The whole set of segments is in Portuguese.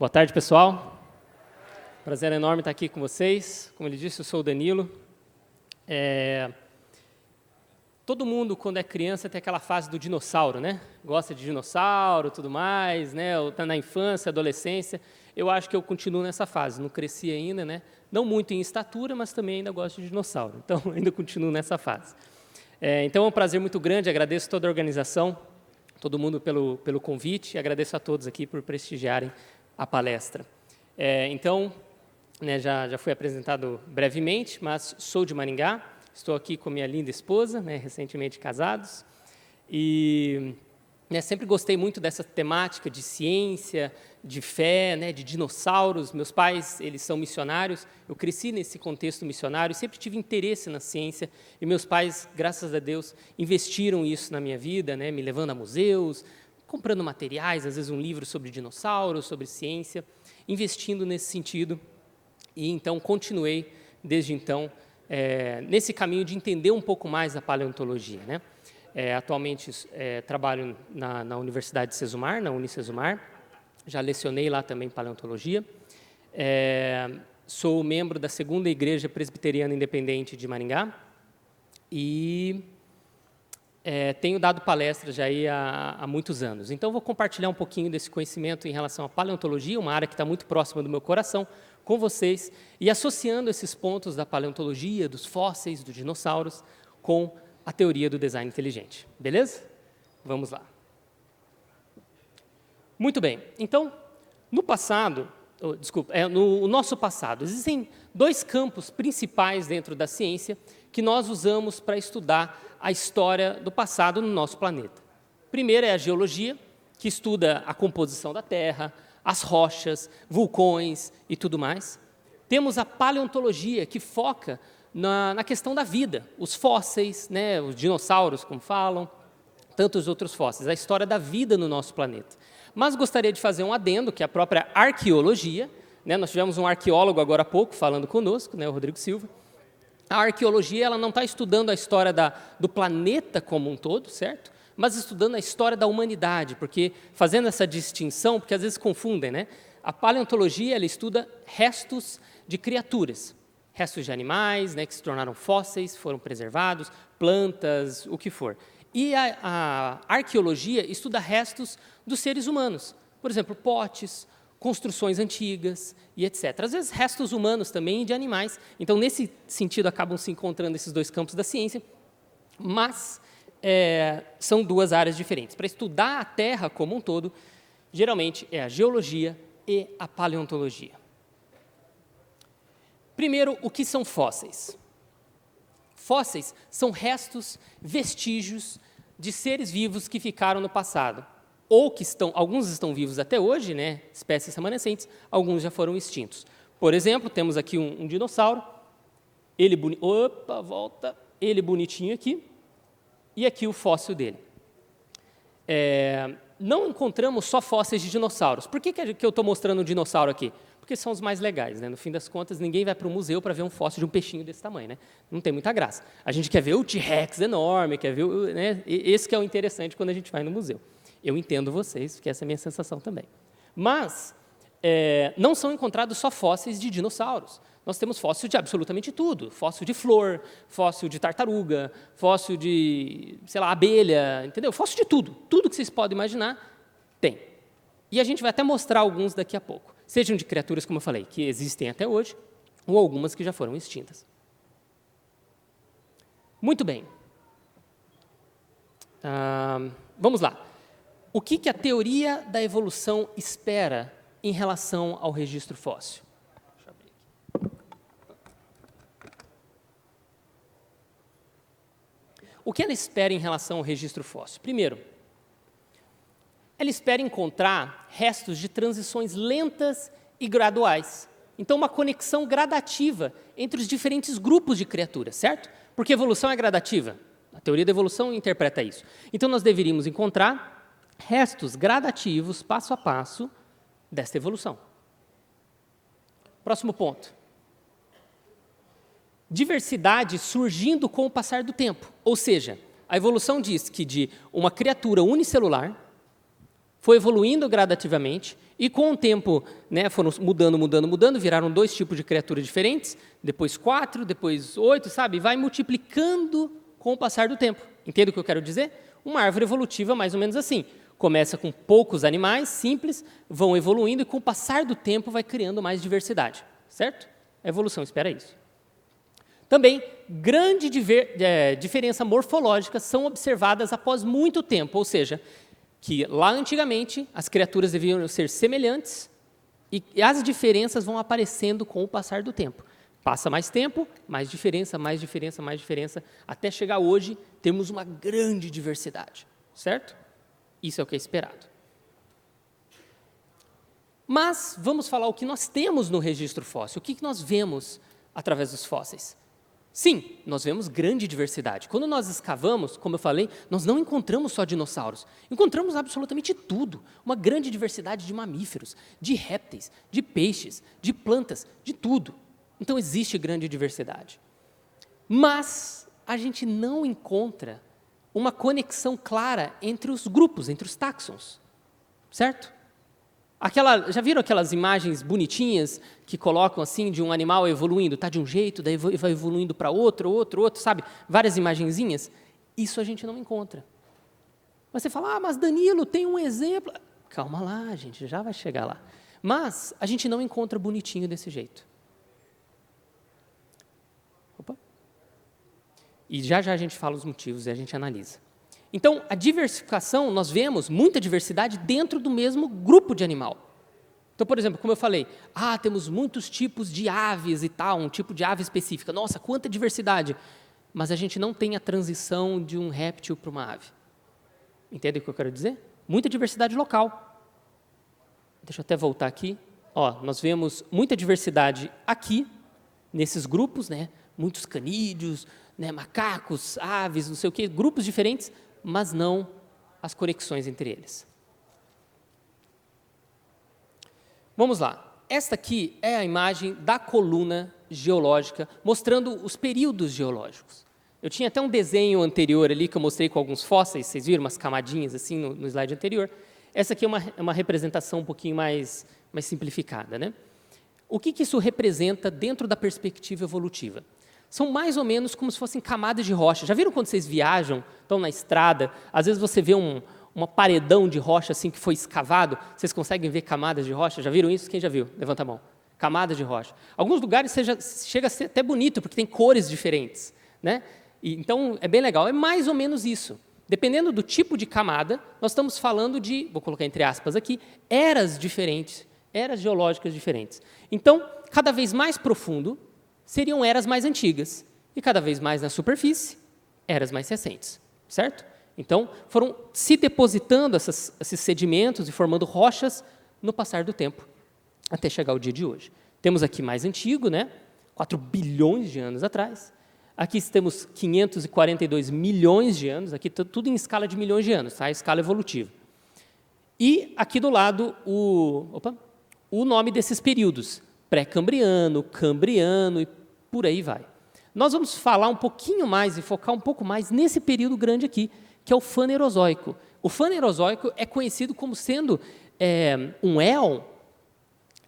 Boa tarde, pessoal. Prazer enorme estar aqui com vocês. Como ele disse, eu sou o Danilo. Todo mundo, quando é criança, tem aquela fase do dinossauro, né? Gosta de dinossauro, tudo mais, né? Ou tá na infância, adolescência. Eu acho que eu continuo nessa fase. Não cresci ainda, né? Não muito em estatura, mas também ainda gosto de dinossauro. Então, ainda continuo nessa fase. Então, é um prazer muito grande. Agradeço toda a organização, todo mundo pelo convite. E agradeço a todos aqui por prestigiarem a palestra. Então, né, já fui apresentado brevemente, mas sou de Maringá. Estou aqui com minha linda esposa, né, recentemente casados, e sempre gostei muito dessa temática de ciência, de fé, né, de dinossauros. Meus pais, eles são missionários, eu cresci nesse contexto missionário, sempre tive interesse na ciência, e meus pais, graças a Deus, investiram isso na minha vida, né, me levando a museus, comprando materiais, às vezes um livro sobre dinossauros, sobre ciência, investindo nesse sentido, e então continuei, desde então, nesse caminho de entender um pouco mais da paleontologia, né? Atualmente trabalho na Universidade de Sesumar, na Unicesumar, já lecionei lá também paleontologia, sou membro da Segunda Igreja Presbiteriana Independente de Maringá e tenho dado palestras já aí há muitos anos. Então, vou compartilhar um pouquinho desse conhecimento em relação à paleontologia, uma área que está muito próxima do meu coração, com vocês, e associando esses pontos da paleontologia, dos fósseis, dos dinossauros, com a teoria do design inteligente. Beleza? Vamos lá. Muito bem. Então, no nosso passado, existem dois campos principais dentro da ciência que nós usamos para estudar a história do passado no nosso planeta. Primeiro é a geologia, que estuda a composição da Terra, as rochas, vulcões e tudo mais. Temos a paleontologia, que foca na questão da vida, os fósseis, né, os dinossauros, como falam, tantos outros fósseis, a história da vida no nosso planeta. Mas gostaria de fazer um adendo, que é a própria arqueologia, né, nós tivemos um arqueólogo agora há pouco falando conosco, né, o Rodrigo Silva. A arqueologia ela não está estudando a história do planeta como um todo, certo? Mas estudando a história da humanidade, porque fazendo essa distinção, porque às vezes confundem, né? A paleontologia ela estuda restos de criaturas, restos de animais, né, que se tornaram fósseis, foram preservados, plantas, o que for. E a arqueologia estuda restos dos seres humanos, por exemplo, potes, construções antigas e etc. Às vezes restos humanos também e de animais. Então, nesse sentido, acabam se encontrando esses dois campos da ciência, mas são duas áreas diferentes. Para estudar a Terra como um todo, geralmente é a geologia e a paleontologia. Primeiro, o que são fósseis? Fósseis são restos, vestígios de seres vivos que ficaram no passado, ou que alguns estão vivos até hoje, né, espécies remanescentes, alguns já foram extintos. Por exemplo, temos aqui um dinossauro, ele bonitinho aqui, e aqui o fóssil dele. Não encontramos só fósseis de dinossauros. Por que eu estou mostrando o dinossauro aqui? Porque são os mais legais, né? No fim das contas, ninguém vai para o museu para ver um fóssil de um peixinho desse tamanho, né? Não tem muita graça. A gente quer ver o T-Rex enorme, quer ver, né? Esse que é o interessante quando a gente vai no museu. Eu entendo vocês, porque essa é a minha sensação também. Mas não são encontrados só fósseis de dinossauros. Nós temos fóssil de absolutamente tudo. Fóssil de flor, fóssil de tartaruga, fóssil de, sei lá, abelha, entendeu? Fóssil de tudo. Tudo que vocês podem imaginar, tem. E a gente vai até mostrar alguns daqui a pouco. Sejam de criaturas, como eu falei, que existem até hoje, ou algumas que já foram extintas. Muito bem. Vamos lá. O que a teoria da evolução espera em relação ao registro fóssil? Deixa eu abrir aqui. O que ela espera em relação ao registro fóssil? Primeiro, ela espera encontrar restos de transições lentas e graduais. Então, uma conexão gradativa entre os diferentes grupos de criaturas, certo? Porque evolução é gradativa. A teoria da evolução interpreta isso. Então, nós deveríamos encontrar restos gradativos, passo a passo, desta evolução. Próximo ponto. Diversidade surgindo com o passar do tempo. Ou seja, a evolução diz que de uma criatura unicelular, foi evoluindo gradativamente e com o tempo, né, foram mudando, viraram 2 tipos de criaturas diferentes, depois 4, depois 8, sabe? Vai multiplicando com o passar do tempo. Entende o que eu quero dizer? Uma árvore evolutiva mais ou menos assim. Começa com poucos animais simples, vão evoluindo e com o passar do tempo vai criando mais diversidade, certo? A evolução espera isso. Também, grande diferença morfológica são observadas após muito tempo, ou seja, que lá antigamente as criaturas deviam ser semelhantes e as diferenças vão aparecendo com o passar do tempo. Passa mais tempo, mais diferença, até chegar hoje, temos uma grande diversidade, certo? Isso é o que é esperado. Mas vamos falar o que nós temos no registro fóssil, o que nós vemos através dos fósseis. Sim, nós vemos grande diversidade. Quando nós escavamos, como eu falei, nós não encontramos só dinossauros, encontramos absolutamente tudo, uma grande diversidade de mamíferos, de répteis, de peixes, de plantas, de tudo. Então existe grande diversidade. Mas a gente não encontra uma conexão clara entre os grupos, entre os táxons, certo? Já viram aquelas imagens bonitinhas que colocam assim de um animal evoluindo? Está de um jeito, daí vai evoluindo para outro, sabe? Várias imagenzinhas. Isso a gente não encontra. Mas você fala, mas Danilo, tem um exemplo. Calma lá, a gente já vai chegar lá. Mas a gente não encontra bonitinho desse jeito. Opa. E já a gente fala os motivos e a gente analisa. Então, a diversificação, nós vemos muita diversidade dentro do mesmo grupo de animal. Então, por exemplo, como eu falei, temos muitos tipos de aves e tal, um tipo de ave específica. Nossa, quanta diversidade! Mas a gente não tem a transição de um réptil para uma ave. Entende o que eu quero dizer? Muita diversidade local. Deixa eu até voltar aqui. Nós vemos muita diversidade aqui, nesses grupos, né? Muitos canídeos, né? Macacos, aves, não sei o quê, grupos diferentes, mas não as conexões entre eles. Vamos lá. Esta aqui é a imagem da coluna geológica, mostrando os períodos geológicos. Eu tinha até um desenho anterior ali, que eu mostrei com alguns fósseis, vocês viram umas camadinhas assim no slide anterior. Essa aqui é uma representação um pouquinho mais simplificada, né? O que isso representa dentro da perspectiva evolutiva? São mais ou menos como se fossem camadas de rocha. Já viram quando vocês viajam, estão na estrada, às vezes você vê uma paredão de rocha assim que foi escavado, vocês conseguem ver camadas de rocha? Já viram isso? Quem já viu? Levanta a mão. Camadas de rocha. Alguns lugares chega a ser até bonito, porque tem cores diferentes, né? Então, é bem legal. É mais ou menos isso. Dependendo do tipo de camada, nós estamos falando de, vou colocar entre aspas aqui, eras diferentes, eras geológicas diferentes. Então, cada vez mais profundo, seriam eras mais antigas, e cada vez mais na superfície, eras mais recentes, certo? Então, foram se depositando esses sedimentos e formando rochas no passar do tempo, até chegar ao dia de hoje. Temos aqui mais antigo, né? 4 bilhões de anos atrás. Aqui temos 542 milhões de anos, aqui tudo em escala de milhões de anos, tá? Escala evolutiva. E aqui do lado, o nome desses períodos, pré-cambriano, cambriano e por aí vai. Nós vamos falar um pouquinho mais e focar um pouco mais nesse período grande aqui, que é o Fanerozoico. O Fanerozoico é conhecido como sendo um éon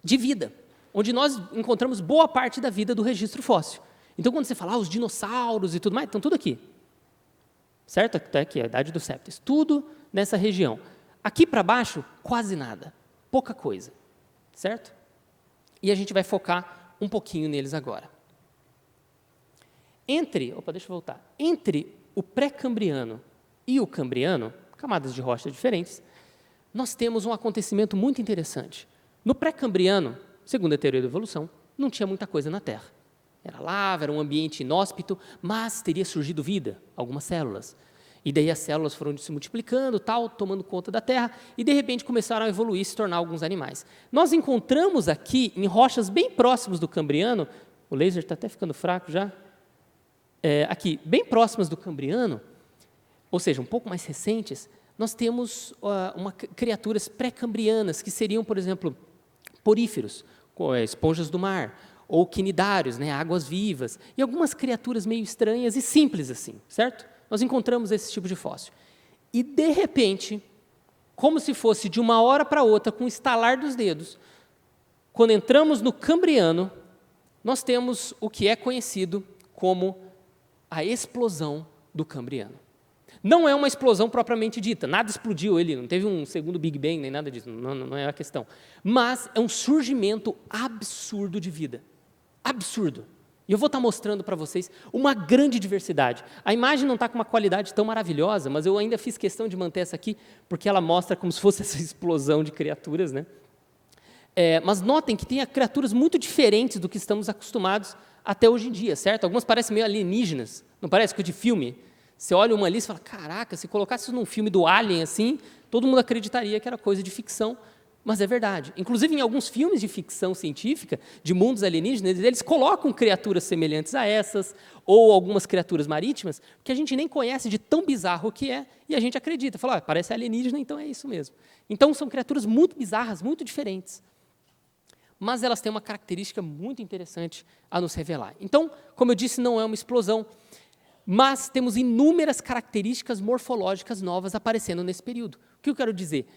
de vida, onde nós encontramos boa parte da vida do registro fóssil. Então, quando você fala os dinossauros e tudo mais, estão tudo aqui. Certo? Até aqui, a idade dos répteis. Tudo nessa região. Aqui para baixo, quase nada. Pouca coisa. Certo? E a gente vai focar um pouquinho neles agora. Entre o pré-cambriano e o cambriano, camadas de rocha diferentes, nós temos um acontecimento muito interessante. No pré-cambriano, segundo a teoria da evolução, não tinha muita coisa na Terra. Era lava, era um ambiente inóspito, mas teria surgido vida, algumas células. E daí as células foram se multiplicando, tomando conta da Terra, e de repente começaram a evoluir e se tornar alguns animais. Nós encontramos aqui, em rochas bem próximas do Cambriano, o laser está até ficando fraco já, aqui, bem próximas do Cambriano, ou seja, um pouco mais recentes, nós temos criaturas pré-cambrianas, que seriam, por exemplo, poríferos, esponjas do mar, ou quinidários, né, águas vivas, e algumas criaturas meio estranhas e simples assim, certo? Nós encontramos esse tipo de fóssil. E, de repente, como se fosse de uma hora para outra, com o estalar dos dedos, quando entramos no Cambriano, nós temos o que é conhecido como a explosão do Cambriano. Não é uma explosão propriamente dita, nada explodiu ele, não teve um segundo Big Bang, nem nada disso, não é a questão. Mas é um surgimento absurdo de vida. Absurdo. E eu vou estar mostrando para vocês uma grande diversidade. A imagem não está com uma qualidade tão maravilhosa, mas eu ainda fiz questão de manter essa aqui, porque ela mostra como se fosse essa explosão de criaturas, né? Mas notem que tem criaturas muito diferentes do que estamos acostumados até hoje em dia, certo? Algumas parecem meio alienígenas, não parece? Coisa de filme. Você olha uma ali e fala, caraca, se colocasse isso num filme do Alien assim, todo mundo acreditaria que era coisa de ficção, mas é verdade. Inclusive, em alguns filmes de ficção científica, de mundos alienígenas, eles colocam criaturas semelhantes a essas, ou algumas criaturas marítimas, que a gente nem conhece de tão bizarro que é, e a gente acredita. Fala, parece alienígena, então é isso mesmo. Então, são criaturas muito bizarras, muito diferentes. Mas elas têm uma característica muito interessante a nos revelar. Então, como eu disse, não é uma explosão, mas temos inúmeras características morfológicas novas aparecendo nesse período. O que eu quero dizer?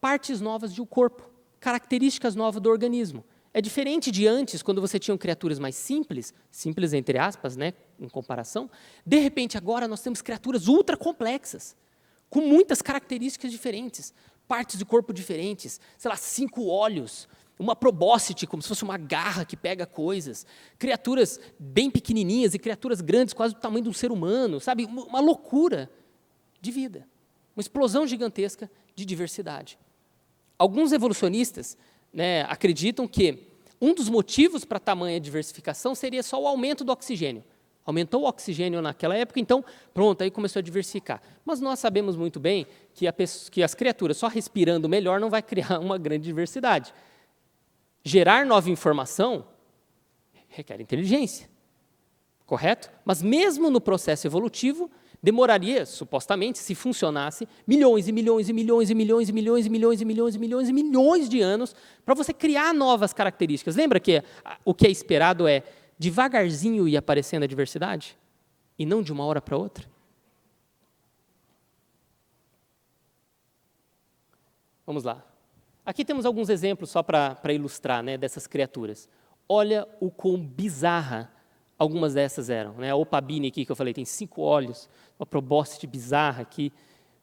Partes novas do corpo, características novas do organismo. É diferente de antes, quando você tinha criaturas mais simples, simples entre aspas, né, em comparação. De repente, agora nós temos criaturas ultra complexas, com muitas características diferentes, partes de corpo diferentes, sei lá, 5 olhos, uma probóscide, como se fosse uma garra que pega coisas, criaturas bem pequenininhas e criaturas grandes, quase do tamanho de um ser humano, sabe? Uma loucura de vida, uma explosão gigantesca de diversidade. Alguns evolucionistas, né, acreditam que um dos motivos para tamanha diversificação seria só o aumento do oxigênio. Aumentou o oxigênio naquela época, então, pronto, aí começou a diversificar. Mas nós sabemos muito bem que as criaturas só respirando melhor não vai criar uma grande diversidade. Gerar nova informação requer inteligência, correto? Mas mesmo no processo evolutivo, demoraria, supostamente, se funcionasse, milhões e milhões e milhões e milhões e milhões e milhões e milhões e milhões e milhões de anos para você criar novas características. Lembra que o que é esperado é devagarzinho ir aparecendo a diversidade? E não de uma hora para outra? Vamos lá. Aqui temos alguns exemplos só para ilustrar, né, dessas criaturas. Olha o quão bizarra algumas dessas eram. Né? A opabine aqui que eu falei, tem 5 olhos, uma probóscide bizarra aqui.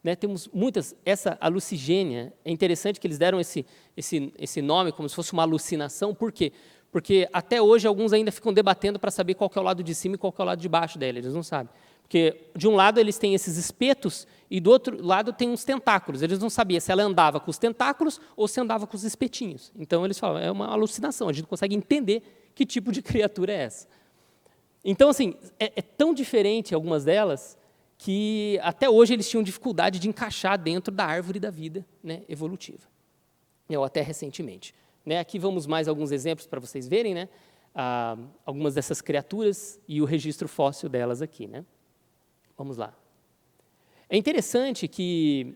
Né? Temos muitas. Essa alucigênia, é interessante que eles deram esse nome como se fosse uma alucinação. Por quê? Porque até hoje alguns ainda ficam debatendo para saber qual que é o lado de cima e qual que é o lado de baixo dela, eles não sabem. Porque de um lado eles têm esses espetos e do outro lado tem uns tentáculos. Eles não sabiam se ela andava com os tentáculos ou se andava com os espetinhos. Então eles falam, é uma alucinação, a gente não consegue entender que tipo de criatura é essa. Então, assim, é tão diferente algumas delas que até hoje eles tinham dificuldade de encaixar dentro da árvore da vida, né, evolutiva. Ou até recentemente. Né, aqui vamos mais alguns exemplos para vocês verem, né, algumas dessas criaturas e o registro fóssil delas aqui. Né. Vamos lá. É interessante que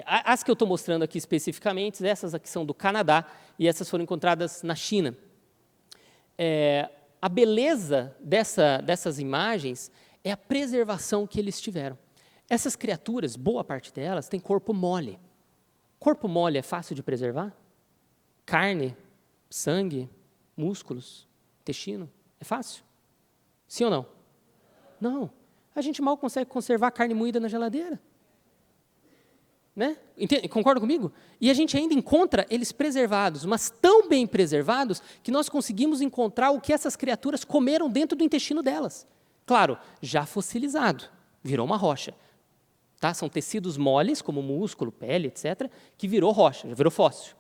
as que eu estou mostrando aqui especificamente, essas aqui são do Canadá e essas foram encontradas na China. A beleza dessas imagens é a preservação que eles tiveram. Essas criaturas, boa parte delas, tem corpo mole. Corpo mole é fácil de preservar? Carne, sangue, músculos, intestino, é fácil? Sim ou não? Não. A gente mal consegue conservar carne moída na geladeira. Né? Concorda comigo? E a gente ainda encontra eles preservados, mas tão bem preservados que nós conseguimos encontrar o que essas criaturas comeram dentro do intestino delas. Claro, já fossilizado, virou uma rocha. Tá? São tecidos moles, como músculo, pele, etc., que virou rocha, já virou fóssil.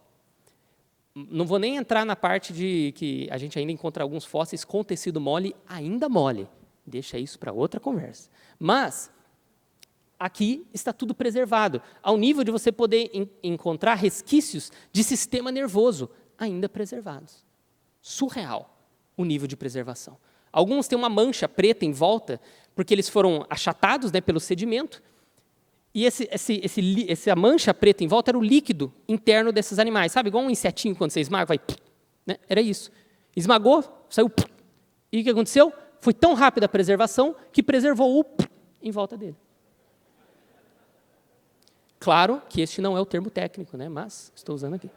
Não vou nem entrar na parte de que a gente ainda encontra alguns fósseis com tecido mole, ainda mole. Deixa isso para outra conversa. Mas aqui está tudo preservado, ao nível de você poder encontrar resquícios de sistema nervoso ainda preservados. Surreal o nível de preservação. Alguns têm uma mancha preta em volta, porque eles foram achatados, né, pelo sedimento, e essa mancha preta em volta era o líquido interno desses animais. Sabe, igual um insetinho, quando você esmaga, vai... Né? Era isso. Esmagou, saiu... E o que aconteceu? Foi tão rápida a preservação que preservou o em volta dele. Claro que este não é o termo técnico, né? Mas estou usando aqui.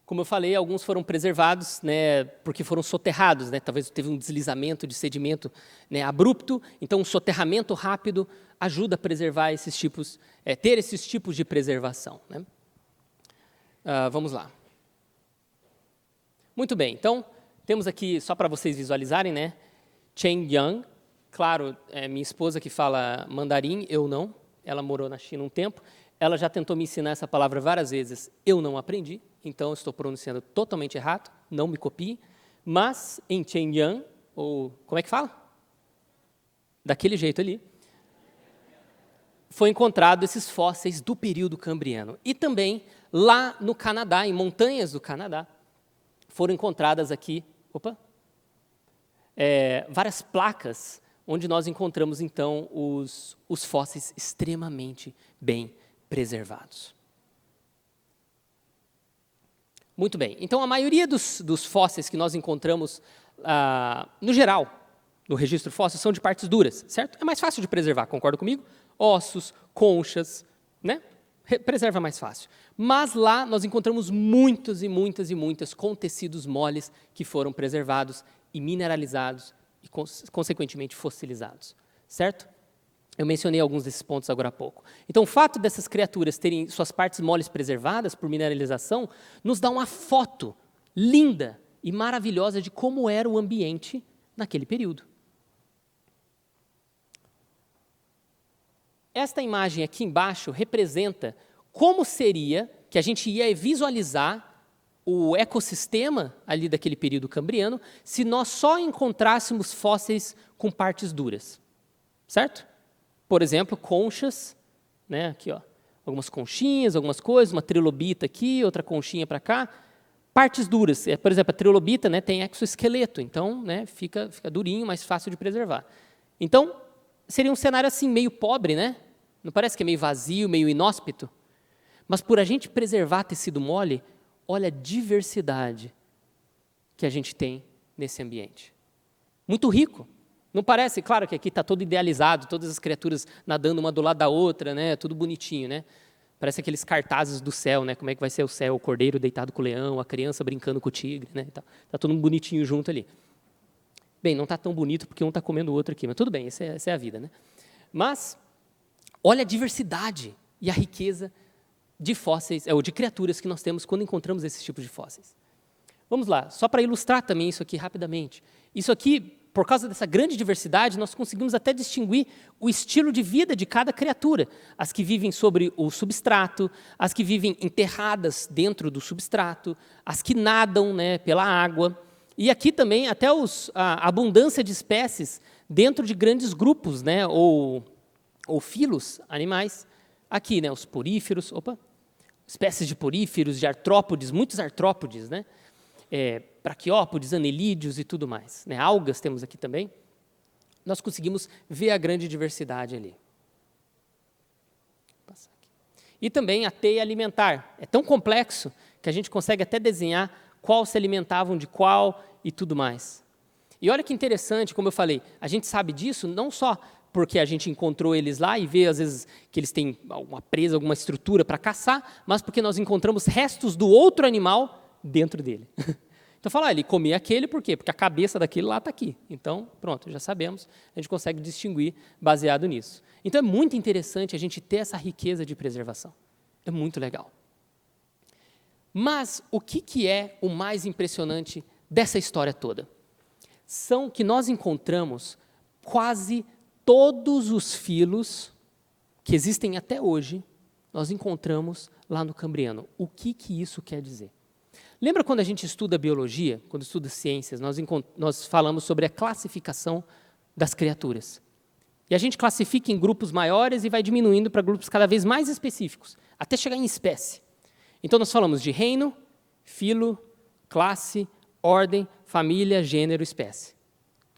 Como eu falei, alguns foram preservados, né, porque foram soterrados, né, talvez teve um deslizamento de sedimento, né, abrupto, então um soterramento rápido ajuda a preservar esses tipos, ter esses tipos de preservação. Né? Vamos lá. Muito bem, então temos aqui, só para vocês visualizarem, né, Chen Yang, claro, é minha esposa que fala mandarim, eu não, ela morou na China um tempo, ela já tentou me ensinar essa palavra várias vezes, eu não aprendi, então eu estou pronunciando totalmente errado, não me copie, mas em Shenyang, ou como é que fala? Daquele jeito ali, foi encontrado esses fósseis do período cambriano. E também lá no Canadá, em montanhas do Canadá, foram encontradas aqui, várias placas, onde nós encontramos então os fósseis extremamente bem preservados. Muito bem, então a maioria dos fósseis que nós encontramos, no geral, no registro fóssil, são de partes duras, certo? É mais fácil de preservar, concorda comigo? Ossos, conchas, né? Preserva mais fácil. Mas lá nós encontramos muitas e muitas e muitas com tecidos moles que foram preservados e mineralizados e, consequentemente, fossilizados, certo? Eu mencionei alguns desses pontos agora há pouco. Então, o fato dessas criaturas terem suas partes moles preservadas por mineralização nos dá uma foto linda e maravilhosa de como era o ambiente naquele período. Esta imagem aqui embaixo representa como seria que a gente ia visualizar o ecossistema ali daquele período cambriano se nós só encontrássemos fósseis com partes duras, certo? Por exemplo, conchas, né, aqui, ó, algumas conchinhas, algumas coisas, uma trilobita aqui, outra conchinha para cá, partes duras. Por exemplo, a trilobita, né, tem exoesqueleto, então, né, fica durinho, mais fácil de preservar. Então, seria um cenário assim meio pobre, né? Não parece que é meio vazio, meio inóspito? Mas por a gente preservar tecido mole, olha a diversidade que a gente tem nesse ambiente. Muito rico. Não parece, claro que aqui está todo idealizado, todas as criaturas nadando uma do lado da outra, né? Tudo bonitinho, né? Parece aqueles cartazes do céu, né? Como é que vai ser o céu, o cordeiro deitado com o leão, a criança brincando com o tigre, né? Tá todo bonitinho junto ali. Bem, não está tão bonito porque um está comendo o outro aqui, mas tudo bem, essa é a vida, né? Mas olha a diversidade e a riqueza de fósseis, ou de criaturas que nós temos quando encontramos esses tipos de fósseis. Vamos lá, só para ilustrar também isso aqui rapidamente. Isso aqui, por causa dessa grande diversidade, nós conseguimos até distinguir o estilo de vida de cada criatura. As que vivem sobre o substrato, as que vivem enterradas dentro do substrato, as que nadam, né, pela água. E aqui também até a abundância de espécies dentro de grandes grupos, né, ou filos animais. Aqui, né, os poríferos, espécies de poríferos, de artrópodes, muitos artrópodes, né? Braquiópodes, anelídeos e tudo mais. Né? Algas temos aqui também. Nós conseguimos ver a grande diversidade ali. Vou passar aqui. E também a teia alimentar. É tão complexo que a gente consegue até desenhar qual se alimentavam de qual e tudo mais. E olha que interessante, como eu falei, a gente sabe disso não só porque a gente encontrou eles lá e vê, às vezes, que eles têm uma presa, alguma estrutura para caçar, mas porque nós encontramos restos do outro animal dentro dele. Então, fala, ele comia aquele, por quê? Porque a cabeça daquele lá está aqui. Então, pronto, já sabemos, a gente consegue distinguir baseado nisso. Então, é muito interessante a gente ter essa riqueza de preservação. É muito legal. Mas, o que é o mais impressionante dessa história toda? São que nós encontramos quase todos os filos que existem até hoje, nós encontramos lá no Cambriano. O que isso quer dizer? Lembra quando a gente estuda biologia, quando estuda ciências, nós falamos sobre a classificação das criaturas. E a gente classifica em grupos maiores e vai diminuindo para grupos cada vez mais específicos, até chegar em espécie. Então, nós falamos de reino, filo, classe, ordem, família, gênero, espécie.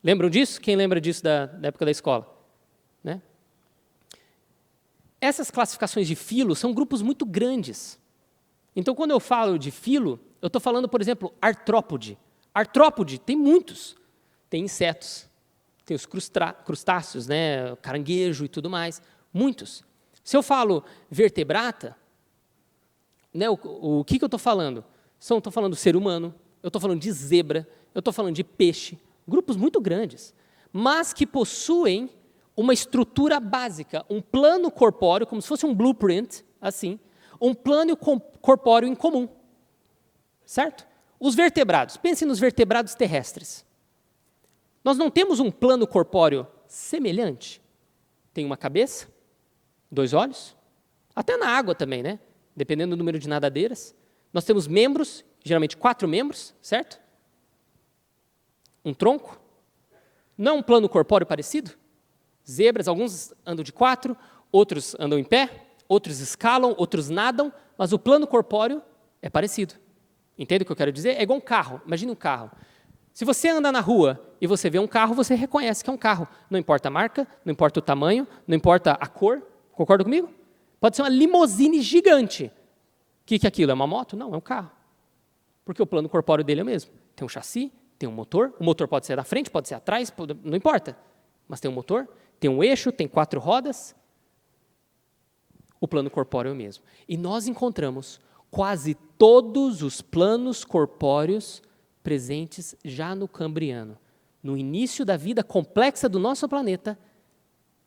Lembram disso? Quem lembra disso da época da escola? Né? Essas classificações de filo são grupos muito grandes. Então, quando eu falo de filo, eu estou falando, por exemplo, artrópode. Artrópode, tem muitos. Tem insetos, tem os crustáceos, né, caranguejo e tudo mais, muitos. Se eu falo vertebrata, né, o que eu estou falando? Estou falando do ser humano, eu estou falando de zebra, eu estou falando de peixe, grupos muito grandes, mas que possuem uma estrutura básica, um plano corpóreo, como se fosse um blueprint, assim, um plano corpóreo em comum, certo? Os vertebrados, pensem nos vertebrados terrestres. Nós não temos um plano corpóreo semelhante? Tem uma cabeça, 2 olhos, até na água também, né? Dependendo do número de nadadeiras. Nós temos membros, geralmente 4 membros, certo? Um tronco. Não um plano corpóreo parecido? Zebras, alguns andam de 4, outros andam em pé, outros escalam, outros nadam, mas o plano corpóreo é parecido. Entende o que eu quero dizer? É igual um carro. Imagine um carro. Se você anda na rua e você vê um carro, você reconhece que é um carro. Não importa a marca, não importa o tamanho, não importa a cor. Concorda comigo? Pode ser uma limusine gigante. O que é aquilo? É uma moto? Não, é um carro. Porque o plano corpóreo dele é o mesmo. Tem um chassi, tem um motor. O motor pode ser da frente, pode ser atrás, não importa. Mas tem um motor, tem um eixo, tem 4 rodas. O plano corpóreo é o mesmo. E nós encontramos quase todos os planos corpóreos presentes já no Cambriano. No início da vida complexa do nosso planeta,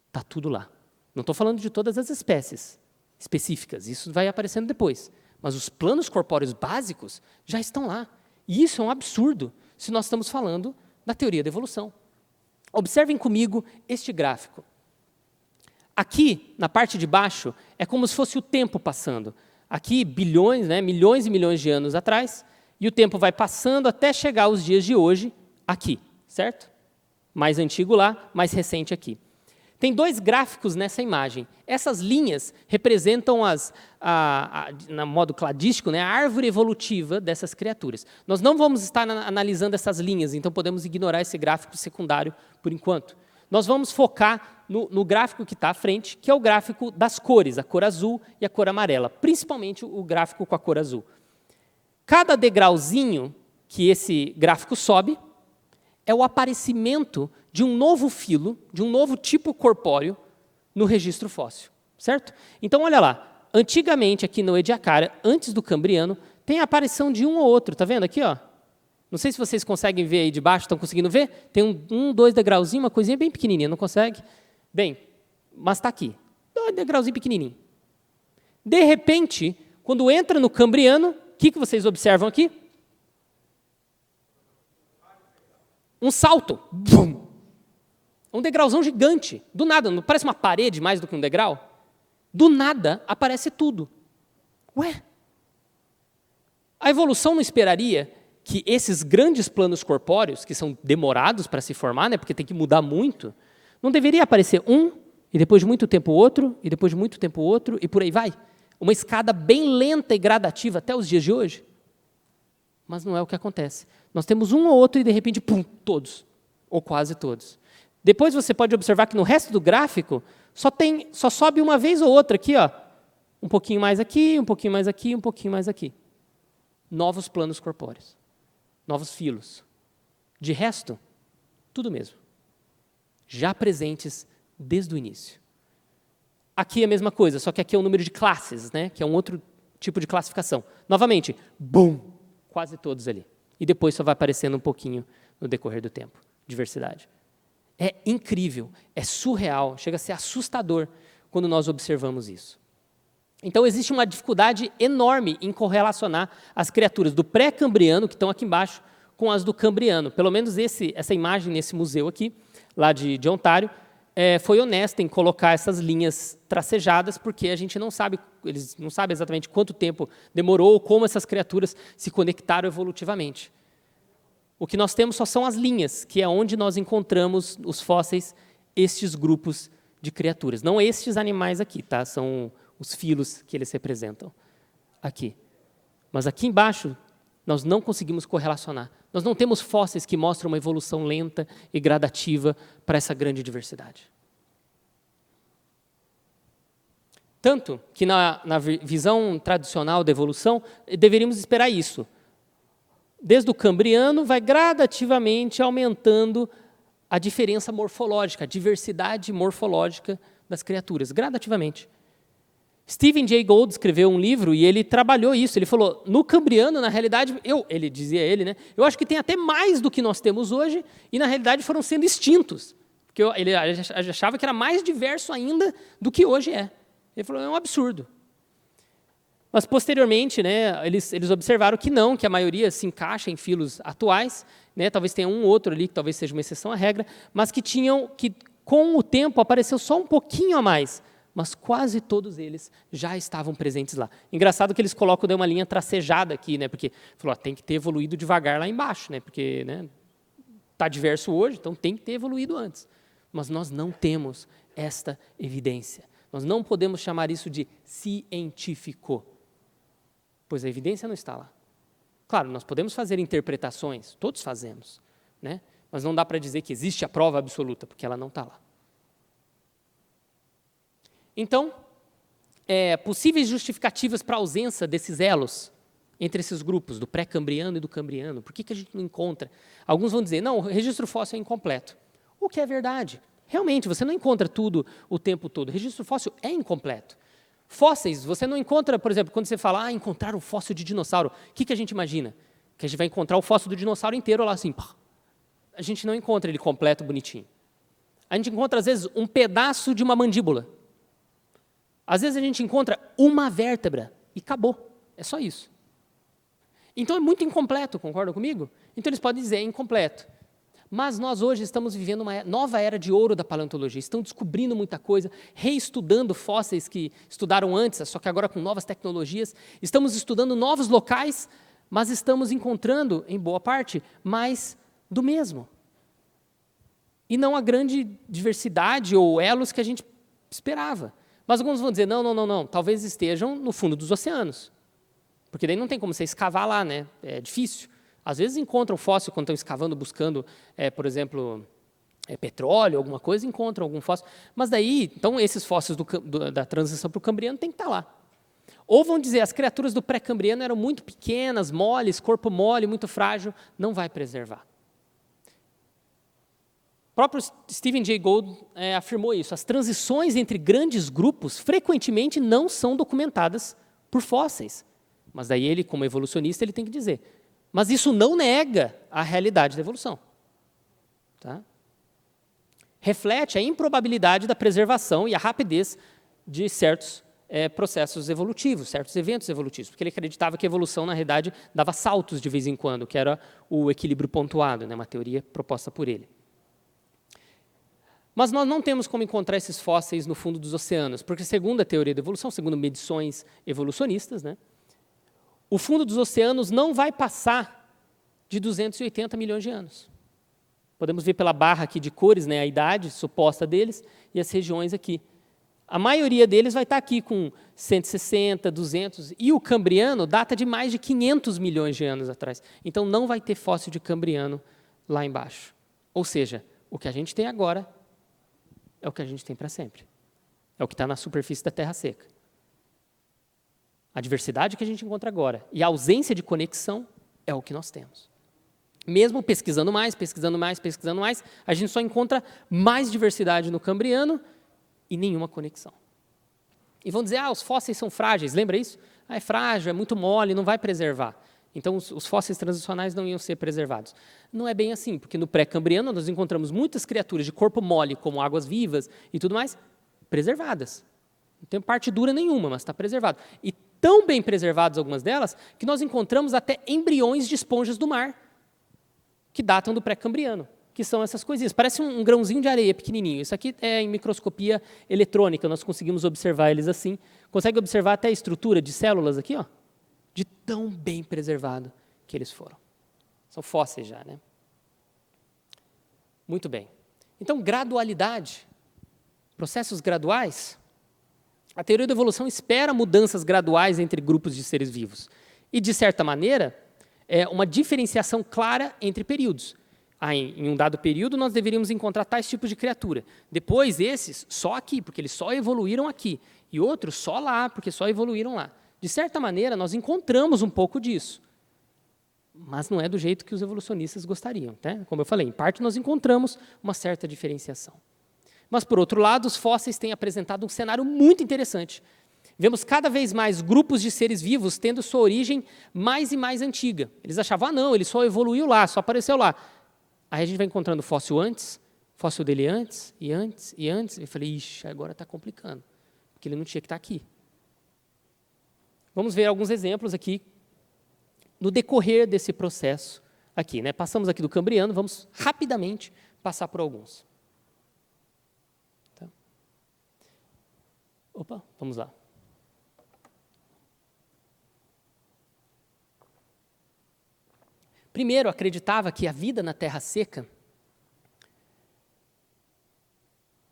está tudo lá. Não estou falando de todas as espécies específicas, isso vai aparecendo depois. Mas os planos corpóreos básicos já estão lá. E isso é um absurdo se nós estamos falando da teoria da evolução. Observem comigo este gráfico. Aqui, na parte de baixo, é como se fosse o tempo passando. Aqui, bilhões, né, milhões e milhões de anos atrás, e o tempo vai passando até chegar aos dias de hoje, aqui, certo? Mais antigo lá, mais recente aqui. Tem 2 gráficos nessa imagem. Essas linhas representam, na modo cladístico, né, a árvore evolutiva dessas criaturas. Nós não vamos estar analisando essas linhas, então podemos ignorar esse gráfico secundário por enquanto. Nós vamos focar no gráfico que está à frente, que é o gráfico das cores, a cor azul e a cor amarela, principalmente o gráfico com a cor azul. Cada degrauzinho que esse gráfico sobe é o aparecimento de um novo filo, de um novo tipo corpóreo no registro fóssil, certo? Então, olha lá, antigamente aqui no Ediacara, antes do Cambriano, tem a aparição de um ou outro, tá vendo aqui, ó? Não sei se vocês conseguem ver aí de baixo, estão conseguindo ver? Tem 2 degrauzinhos, uma coisinha bem pequenininha, não consegue? Bem, mas está aqui, 2 degrauzinhos pequenininhos. De repente, quando entra no Cambriano, o que vocês observam aqui? Um salto. Bum! Um degrauzão gigante. Do nada, não parece uma parede mais do que um degrau? Do nada aparece tudo. Ué? A evolução não esperaria que esses grandes planos corpóreos, que são demorados para se formar, né, porque tem que mudar muito, não deveria aparecer um, e depois de muito tempo outro, e depois de muito tempo outro, e por aí vai? Uma escada bem lenta e gradativa até os dias de hoje? Mas não é o que acontece. Nós temos um ou outro e, de repente, pum, todos, ou quase todos. Depois você pode observar que no resto do gráfico só sobe uma vez ou outra aqui, ó, um pouquinho mais aqui, um pouquinho mais aqui, um pouquinho mais aqui. Novos planos corpóreos, novos filos. De resto, tudo mesmo. Já presentes desde o início. Aqui é a mesma coisa, só que aqui é o número de classes, né, que é um outro tipo de classificação. Novamente, bum, quase todos ali. E depois só vai aparecendo um pouquinho no decorrer do tempo. Diversidade. É incrível, é surreal, chega a ser assustador quando nós observamos isso. Então, existe uma dificuldade enorme em correlacionar as criaturas do pré-cambriano, que estão aqui embaixo, com as do cambriano. Pelo menos essa imagem nesse museu aqui, lá de Ontário, foi honesta em colocar essas linhas tracejadas, porque a gente não sabe, eles não sabem exatamente quanto tempo demorou ou como essas criaturas se conectaram evolutivamente. O que nós temos só são as linhas, que é onde nós encontramos os fósseis, estes grupos de criaturas. Não estes animais aqui, tá? São os filos que eles representam aqui. Mas aqui embaixo, nós não conseguimos correlacionar. Nós não temos fósseis que mostram uma evolução lenta e gradativa para essa grande diversidade. Tanto que na visão tradicional da evolução, deveríamos esperar isso. desde o Cambriano, vai gradativamente aumentando a diferença morfológica, a diversidade morfológica das criaturas, gradativamente. Stephen Jay Gould escreveu um livro e ele trabalhou isso. Ele falou, no Cambriano, na realidade, ele dizia né? Eu acho que tem até mais do que nós temos hoje e, na realidade, foram sendo extintos. Porque ele achava que era mais diverso ainda do que hoje é. Ele falou, é um absurdo. Mas, posteriormente, né, eles observaram que não, que a maioria se encaixa em filos atuais, né, talvez tenha um ou outro ali, que talvez seja uma exceção à regra, mas que com o tempo, apareceu só um pouquinho a mais, mas quase todos eles já estavam presentes lá. Engraçado que eles colocam uma linha tracejada aqui, né, porque falou, tem que ter evoluído devagar lá embaixo, né, porque está diverso hoje, então tem que ter evoluído antes. Mas nós não temos esta evidência. Nós não podemos chamar isso de científico, pois a evidência não está lá. Claro, nós podemos fazer interpretações, todos fazemos, né? Mas não dá para dizer que existe a prova absoluta, porque ela não está lá. Então, possíveis justificativas para a ausência desses elos entre esses grupos, do pré-cambriano e do cambriano, por que a gente não encontra? Alguns vão dizer, não, o registro fóssil é incompleto. O que é verdade? Realmente, você não encontra tudo o tempo todo. O registro fóssil é incompleto. Fósseis, você não encontra, por exemplo, quando você fala, encontrar um fóssil de dinossauro, o que a gente imagina? Que a gente vai encontrar o fóssil do dinossauro inteiro lá assim, pá. A gente não encontra ele completo, bonitinho. A gente encontra, às vezes, um pedaço de uma mandíbula. Às vezes a gente encontra uma vértebra e acabou. É só isso. Então é muito incompleto, concordam comigo? Então eles podem dizer, é incompleto. Mas nós hoje estamos vivendo uma nova era de ouro da paleontologia. Estão descobrindo muita coisa, reestudando fósseis que estudaram antes, só que agora com novas tecnologias. Estamos estudando novos locais, mas estamos encontrando, em boa parte, mais do mesmo. E não a grande diversidade ou elos que a gente esperava. Mas alguns vão dizer, não, talvez estejam no fundo dos oceanos. Porque daí não tem como você escavar lá, né? É difícil. Às vezes encontram fóssil quando estão escavando, buscando, por exemplo, petróleo, alguma coisa, encontram algum fóssil. Mas daí, então, esses fósseis da transição para o Cambriano têm que estar lá. Ou vão dizer, as criaturas do pré-Cambriano eram muito pequenas, moles, corpo mole, muito frágil, não vai preservar. O próprio Stephen Jay Gould afirmou isso. As transições entre grandes grupos frequentemente não são documentadas por fósseis. Mas daí ele, como evolucionista, ele tem que dizer. Mas isso não nega a realidade da evolução. Tá? Reflete a improbabilidade da preservação e a rapidez de certos processos evolutivos, certos eventos evolutivos, porque ele acreditava que a evolução, na realidade, dava saltos de vez em quando, que era o equilíbrio pontuado, né, uma teoria proposta por ele. Mas nós não temos como encontrar esses fósseis no fundo dos oceanos, porque segundo a teoria da evolução, segundo medições evolucionistas, né, o fundo dos oceanos não vai passar de 280 milhões de anos. Podemos ver pela barra aqui de cores, né, a idade suposta deles e as regiões aqui. A maioria deles vai estar aqui com 160, 200, e o Cambriano data de mais de 500 milhões de anos atrás. Então não vai ter fóssil de Cambriano lá embaixo. Ou seja, o que a gente tem agora é o que a gente tem para sempre. É o que está na superfície da Terra seca. A diversidade que a gente encontra agora e a ausência de conexão é o que nós temos. Mesmo pesquisando mais, a gente só encontra mais diversidade no Cambriano e nenhuma conexão. E vão dizer, os fósseis são frágeis, lembra isso? É frágil, é muito mole, não vai preservar. Então, os fósseis transicionais não iam ser preservados. Não é bem assim, porque no pré-cambriano nós encontramos muitas criaturas de corpo mole, como águas vivas e tudo mais, preservadas. Não tem parte dura nenhuma, mas está preservado. E tão bem preservadas algumas delas, que nós encontramos até embriões de esponjas do mar, que datam do pré-cambriano, que são essas coisinhas. Parece um grãozinho de areia pequenininho. Isso aqui é em microscopia eletrônica, nós conseguimos observar eles assim. Consegue observar até a estrutura de células aqui, ó, de tão bem preservado que eles foram. São fósseis já, né? Muito bem. Então, gradualidade, processos graduais. A teoria da evolução espera mudanças graduais entre grupos de seres vivos. E, de certa maneira, é uma diferenciação clara entre períodos. Em um dado período, nós deveríamos encontrar tais tipos de criatura. Depois, esses, só aqui, porque eles só evoluíram aqui. E outros, só lá, porque só evoluíram lá. De certa maneira, nós encontramos um pouco disso. mas não é do jeito que os evolucionistas gostariam, né? Como eu falei, em parte nós encontramos uma certa diferenciação. Mas, por outro lado, os fósseis têm apresentado um cenário muito interessante. Vemos cada vez mais grupos de seres vivos tendo sua origem mais e mais antiga. Eles achavam, não, ele só evoluiu lá, só apareceu lá. Aí a gente vai encontrando fóssil antes, fóssil dele antes, e antes, e antes. Eu falei, ixi, agora está complicando, porque ele não tinha que estar aqui. Vamos ver alguns exemplos aqui no decorrer desse processo aqui, né? Passamos aqui do Cambriano, vamos rapidamente passar por alguns. Tá? Opa, vamos lá. Primeiro, acreditava que a vida na terra seca...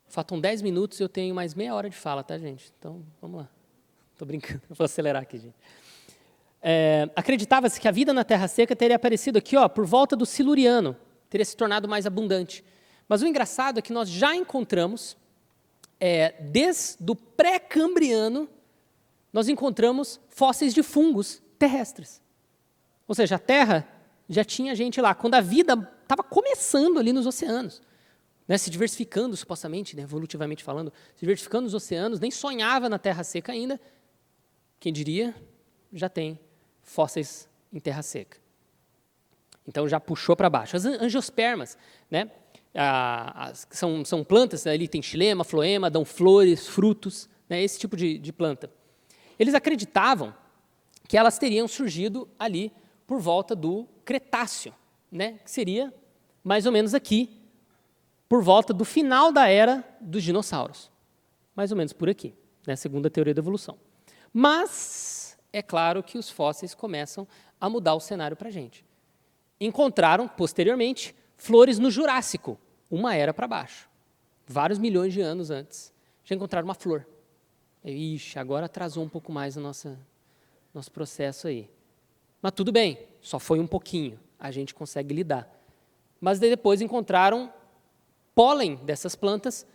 Faltam 10 minutos e eu tenho mais meia hora de fala, tá, gente? Então, vamos lá. Estou brincando, vou acelerar aqui, gente. Acreditava-se que a vida na terra seca teria aparecido aqui, por volta do Siluriano, teria se tornado mais abundante. Mas o engraçado é que nós já encontramos, desde o pré-cambriano, nós encontramos fósseis de fungos terrestres. Ou seja, a Terra já tinha gente lá, quando a vida estava começando ali nos oceanos, né, se diversificando supostamente, né, evolutivamente falando, se diversificando nos oceanos, nem sonhava na terra seca ainda. Quem diria, já tem fósseis em terra seca. Então já puxou para baixo. As angiospermas, né, são plantas, né, ali tem xilema, floema, dão flores, frutos, né, esse tipo de planta. Eles acreditavam que elas teriam surgido ali por volta do Cretáceo, né, que seria mais ou menos aqui, por volta do final da era dos dinossauros. Mais ou menos por aqui, né, segundo a teoria da evolução. Mas é claro que os fósseis começam a mudar o cenário para a gente. Encontraram, posteriormente, flores no Jurássico, uma era para baixo. Vários milhões de anos antes, já encontraram uma flor. Ixi, agora atrasou um pouco mais o nosso processo aí. Mas tudo bem, só foi um pouquinho, a gente consegue lidar. Mas depois encontraram pólen dessas plantas,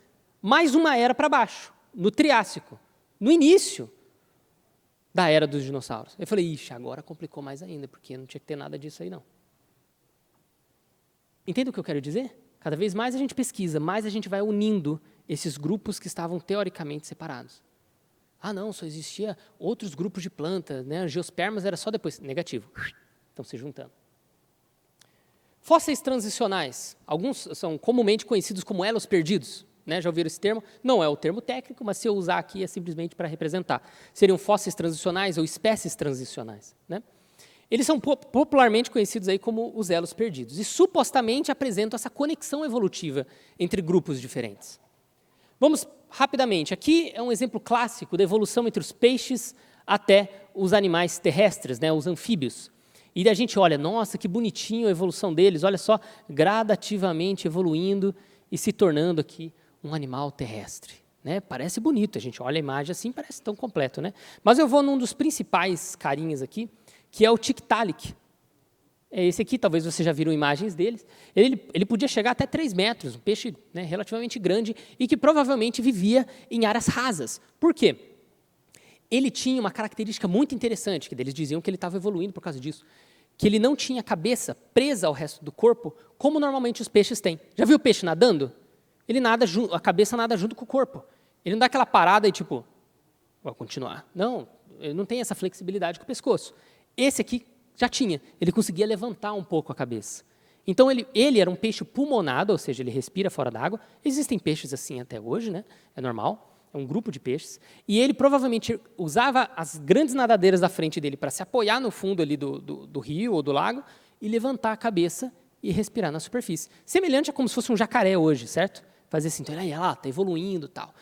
mais uma era para baixo, no Triássico, no início da era dos dinossauros. Eu falei, ixi, agora complicou mais ainda, porque não tinha que ter nada disso aí, não. Entende o que eu quero dizer? Cada vez mais a gente pesquisa, mais a gente vai unindo esses grupos que estavam teoricamente separados. Ah, não, só existia outros grupos de plantas, né? Angiospermas era só depois. Negativo. Estão se juntando. Fósseis transicionais. Alguns são comumente conhecidos como elos perdidos. Né? Já ouviram esse termo? Não é o termo técnico, mas se eu usar aqui é simplesmente para representar. Seriam fósseis transicionais ou espécies transicionais. Né? Eles são popularmente conhecidos aí como os elos perdidos. E supostamente apresentam essa conexão evolutiva entre grupos diferentes. Vamos rapidamente. Aqui é um exemplo clássico da evolução entre os peixes até os animais terrestres, né, os anfíbios. E a gente olha, nossa, que bonitinho a evolução deles, olha só, gradativamente evoluindo e se tornando aqui um animal terrestre. Né? Parece bonito, a gente olha a imagem assim, parece tão completo. Né? Mas eu vou num dos principais carinhas aqui, que é o Tiktaalik. Esse aqui, talvez vocês já viram imagens deles. Ele podia chegar até 3 metros, um peixe, né, relativamente grande, e que provavelmente vivia em áreas rasas. Por quê? Ele tinha uma característica muito interessante, que eles diziam que ele estava evoluindo por causa disso, que ele não tinha a cabeça presa ao resto do corpo, como normalmente os peixes têm. Já viu o peixe nadando? Ele nada, a cabeça nada junto com o corpo. Ele não dá aquela parada e tipo, vou continuar. Não, ele não tem essa flexibilidade com o pescoço. Esse aqui já tinha, ele conseguia levantar um pouco a cabeça. Então, ele era um peixe pulmonado, ou seja, ele respira fora d'água. Existem peixes assim até hoje, né? É normal, é um grupo de peixes. E ele provavelmente usava as grandes nadadeiras da frente dele para se apoiar no fundo ali do rio ou do lago e levantar a cabeça e respirar na superfície. Semelhante a como se fosse um jacaré hoje, certo? Fazer assim, olha lá, está evoluindo e tal.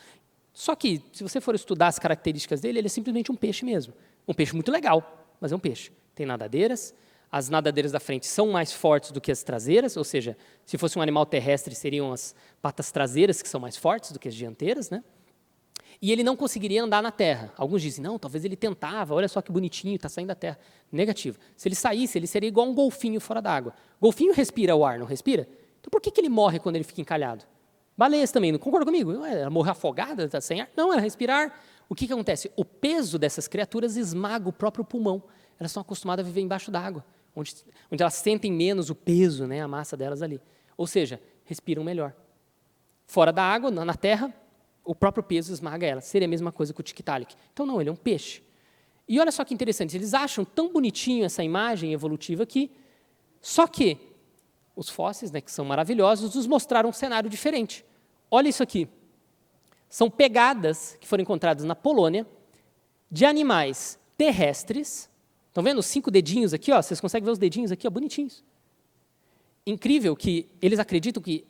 Só que, se você for estudar as características dele, ele é simplesmente um peixe mesmo. Um peixe muito legal, mas é um peixe. Tem nadadeiras, as nadadeiras da frente são mais fortes do que as traseiras, ou seja, se fosse um animal terrestre, seriam as patas traseiras que são mais fortes do que as dianteiras, né? E ele não conseguiria andar na terra. Alguns dizem, não, talvez ele tentava, olha só que bonitinho, está saindo da terra. Negativo. Se ele saísse, ele seria igual um golfinho fora d'água. Golfinho respira o ar, não respira? Então por que ele morre quando ele fica encalhado? Baleias também, não concorda comigo? Ela morre afogada, está sem ar? Não, ela respirar. O que acontece? O peso dessas criaturas esmaga o próprio pulmão. Elas estão acostumadas a viver embaixo d'água. onde elas sentem menos o peso, né, a massa delas ali. Ou seja, respiram melhor. Fora da água, na terra, o próprio peso esmaga ela. Seria a mesma coisa com o Tiktaalik. Então, não, ele é um peixe. E olha só que interessante, eles acham tão bonitinho essa imagem evolutiva aqui, só que os fósseis, né, que são maravilhosos, nos mostraram um cenário diferente. Olha isso aqui. São pegadas que foram encontradas na Polônia de animais terrestres. Estão vendo os 5 dedinhos aqui? Ó, vocês conseguem ver os dedinhos aqui, ó, bonitinhos. Incrível que eles acreditam que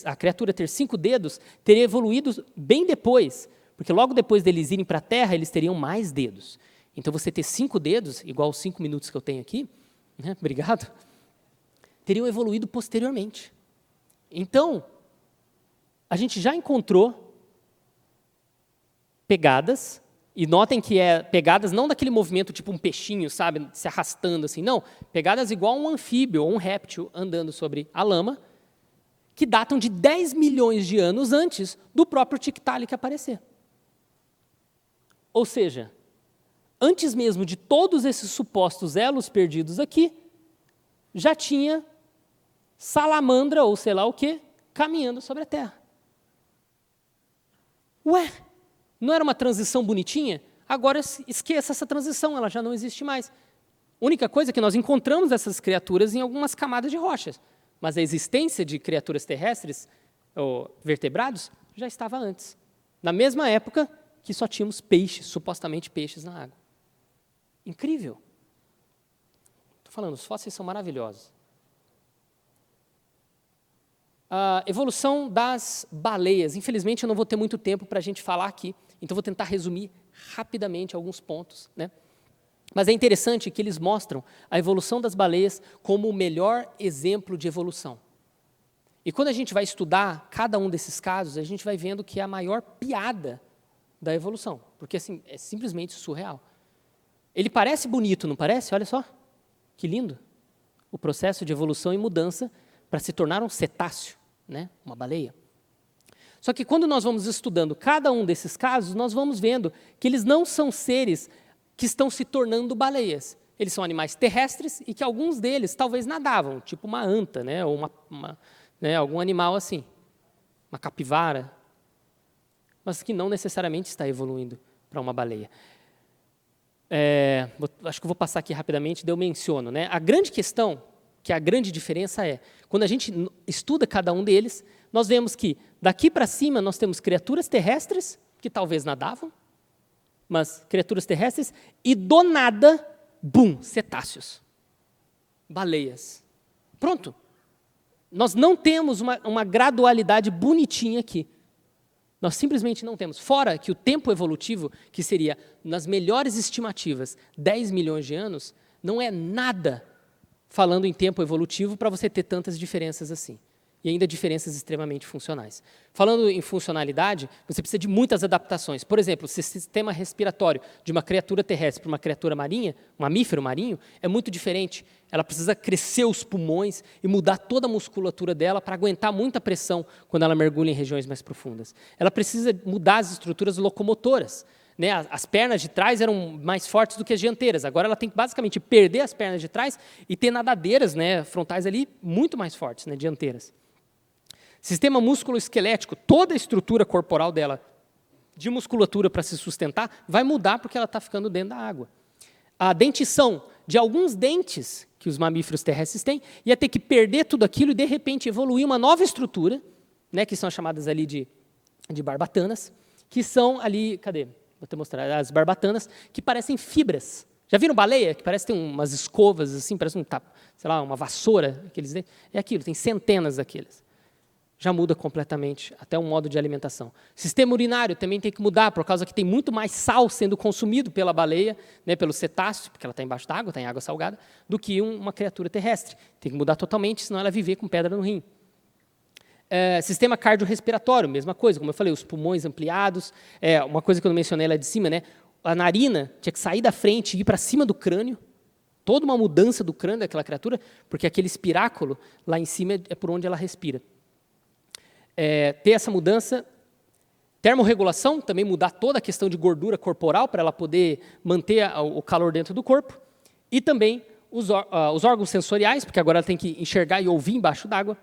a criatura ter 5 dedos teria evoluído bem depois, porque logo depois deles irem para a Terra, eles teriam mais dedos. Então, você ter 5 dedos, igual os 5 minutos que eu tenho aqui, né, obrigado, teriam evoluído posteriormente. Então, a gente já encontrou pegadas, e notem que pegadas não daquele movimento tipo um peixinho, sabe, se arrastando assim, não. Pegadas igual um anfíbio ou um réptil andando sobre a lama, que datam de 10 milhões de anos antes do próprio Tiktaalik aparecer. Ou seja, antes mesmo de todos esses supostos elos perdidos aqui, já tinha salamandra, ou sei lá o quê, caminhando sobre a Terra. Ué, não era uma transição bonitinha? Agora esqueça essa transição, ela já não existe mais. A única coisa é que nós encontramos essas criaturas em algumas camadas de rochas, mas a existência de criaturas terrestres, ou vertebrados, já estava antes. Na mesma época que só tínhamos peixes, supostamente peixes na água. Incrível. Estou falando, os fósseis são maravilhosos. A evolução das baleias. Infelizmente, eu não vou ter muito tempo para a gente falar aqui, então vou tentar resumir rapidamente alguns pontos, né? Mas é interessante que eles mostram a evolução das baleias como o melhor exemplo de evolução. E quando a gente vai estudar cada um desses casos, a gente vai vendo que é a maior piada da evolução, porque assim, é simplesmente surreal. Ele parece bonito, não parece? Olha só, que lindo. O processo de evolução e mudança para se tornar um cetáceo, né? Uma baleia. Só que quando nós vamos estudando cada um desses casos, nós vamos vendo que eles não são seres que estão se tornando baleias. Eles são animais terrestres e que alguns deles talvez nadavam, tipo uma anta, né? Ou algum animal assim, uma capivara, mas que não necessariamente está evoluindo para uma baleia. Acho que eu vou passar aqui rapidamente, daí eu menciono, né? A grande questão, que a grande diferença é, quando a gente estuda cada um deles, nós vemos que daqui para cima nós temos criaturas terrestres, que talvez nadavam, mas criaturas terrestres, e do nada, bum, cetáceos, baleias. Pronto. Nós não temos uma gradualidade bonitinha aqui. Nós simplesmente não temos. Fora que o tempo evolutivo, que seria, nas melhores estimativas, 10 milhões de anos, não é nada falando em tempo evolutivo para você ter tantas diferenças assim. E ainda diferenças extremamente funcionais. Falando em funcionalidade, você precisa de muitas adaptações. Por exemplo, o sistema respiratório de uma criatura terrestre para uma criatura marinha, um mamífero marinho, é muito diferente. Ela precisa crescer os pulmões e mudar toda a musculatura dela para aguentar muita pressão quando ela mergulha em regiões mais profundas. Ela precisa mudar as estruturas locomotoras. Né? As pernas de trás eram mais fortes do que as dianteiras. Agora ela tem que basicamente perder as pernas de trás e ter nadadeiras, né, frontais ali muito mais fortes, né, dianteiras. Sistema músculo-esquelético, toda a estrutura corporal dela, de musculatura para se sustentar, vai mudar porque ela está ficando dentro da água. A dentição de alguns dentes que os mamíferos terrestres têm, ia ter que perder tudo aquilo e, de repente, evoluir uma nova estrutura, né, que são chamadas ali de barbatanas, que são ali, cadê? Vou te mostrar, as barbatanas, que parecem fibras. Já viram baleia? Que parece que tem umas escovas, assim, parece sei lá, uma vassoura. Aqueles dentes. É aquilo, tem centenas daqueles. Já muda completamente, até o modo de alimentação. Sistema urinário também tem que mudar, por causa que tem muito mais sal sendo consumido pela baleia, né, pelo cetáceo, porque ela está embaixo d'água, está em água salgada, do que uma criatura terrestre. Tem que mudar totalmente, senão ela vai viver com pedra no rim. Sistema cardiorrespiratório, mesma coisa, como eu falei, os pulmões ampliados. Uma coisa que eu não mencionei lá de cima, né, a narina tinha que sair da frente e ir para cima do crânio. Toda uma mudança do crânio daquela criatura, porque aquele espiráculo lá em cima é por onde ela respira. Ter essa mudança, termorregulação, também mudar toda a questão de gordura corporal para ela poder manter o calor dentro do corpo, e também os órgãos sensoriais, porque agora ela tem que enxergar e ouvir embaixo d'água,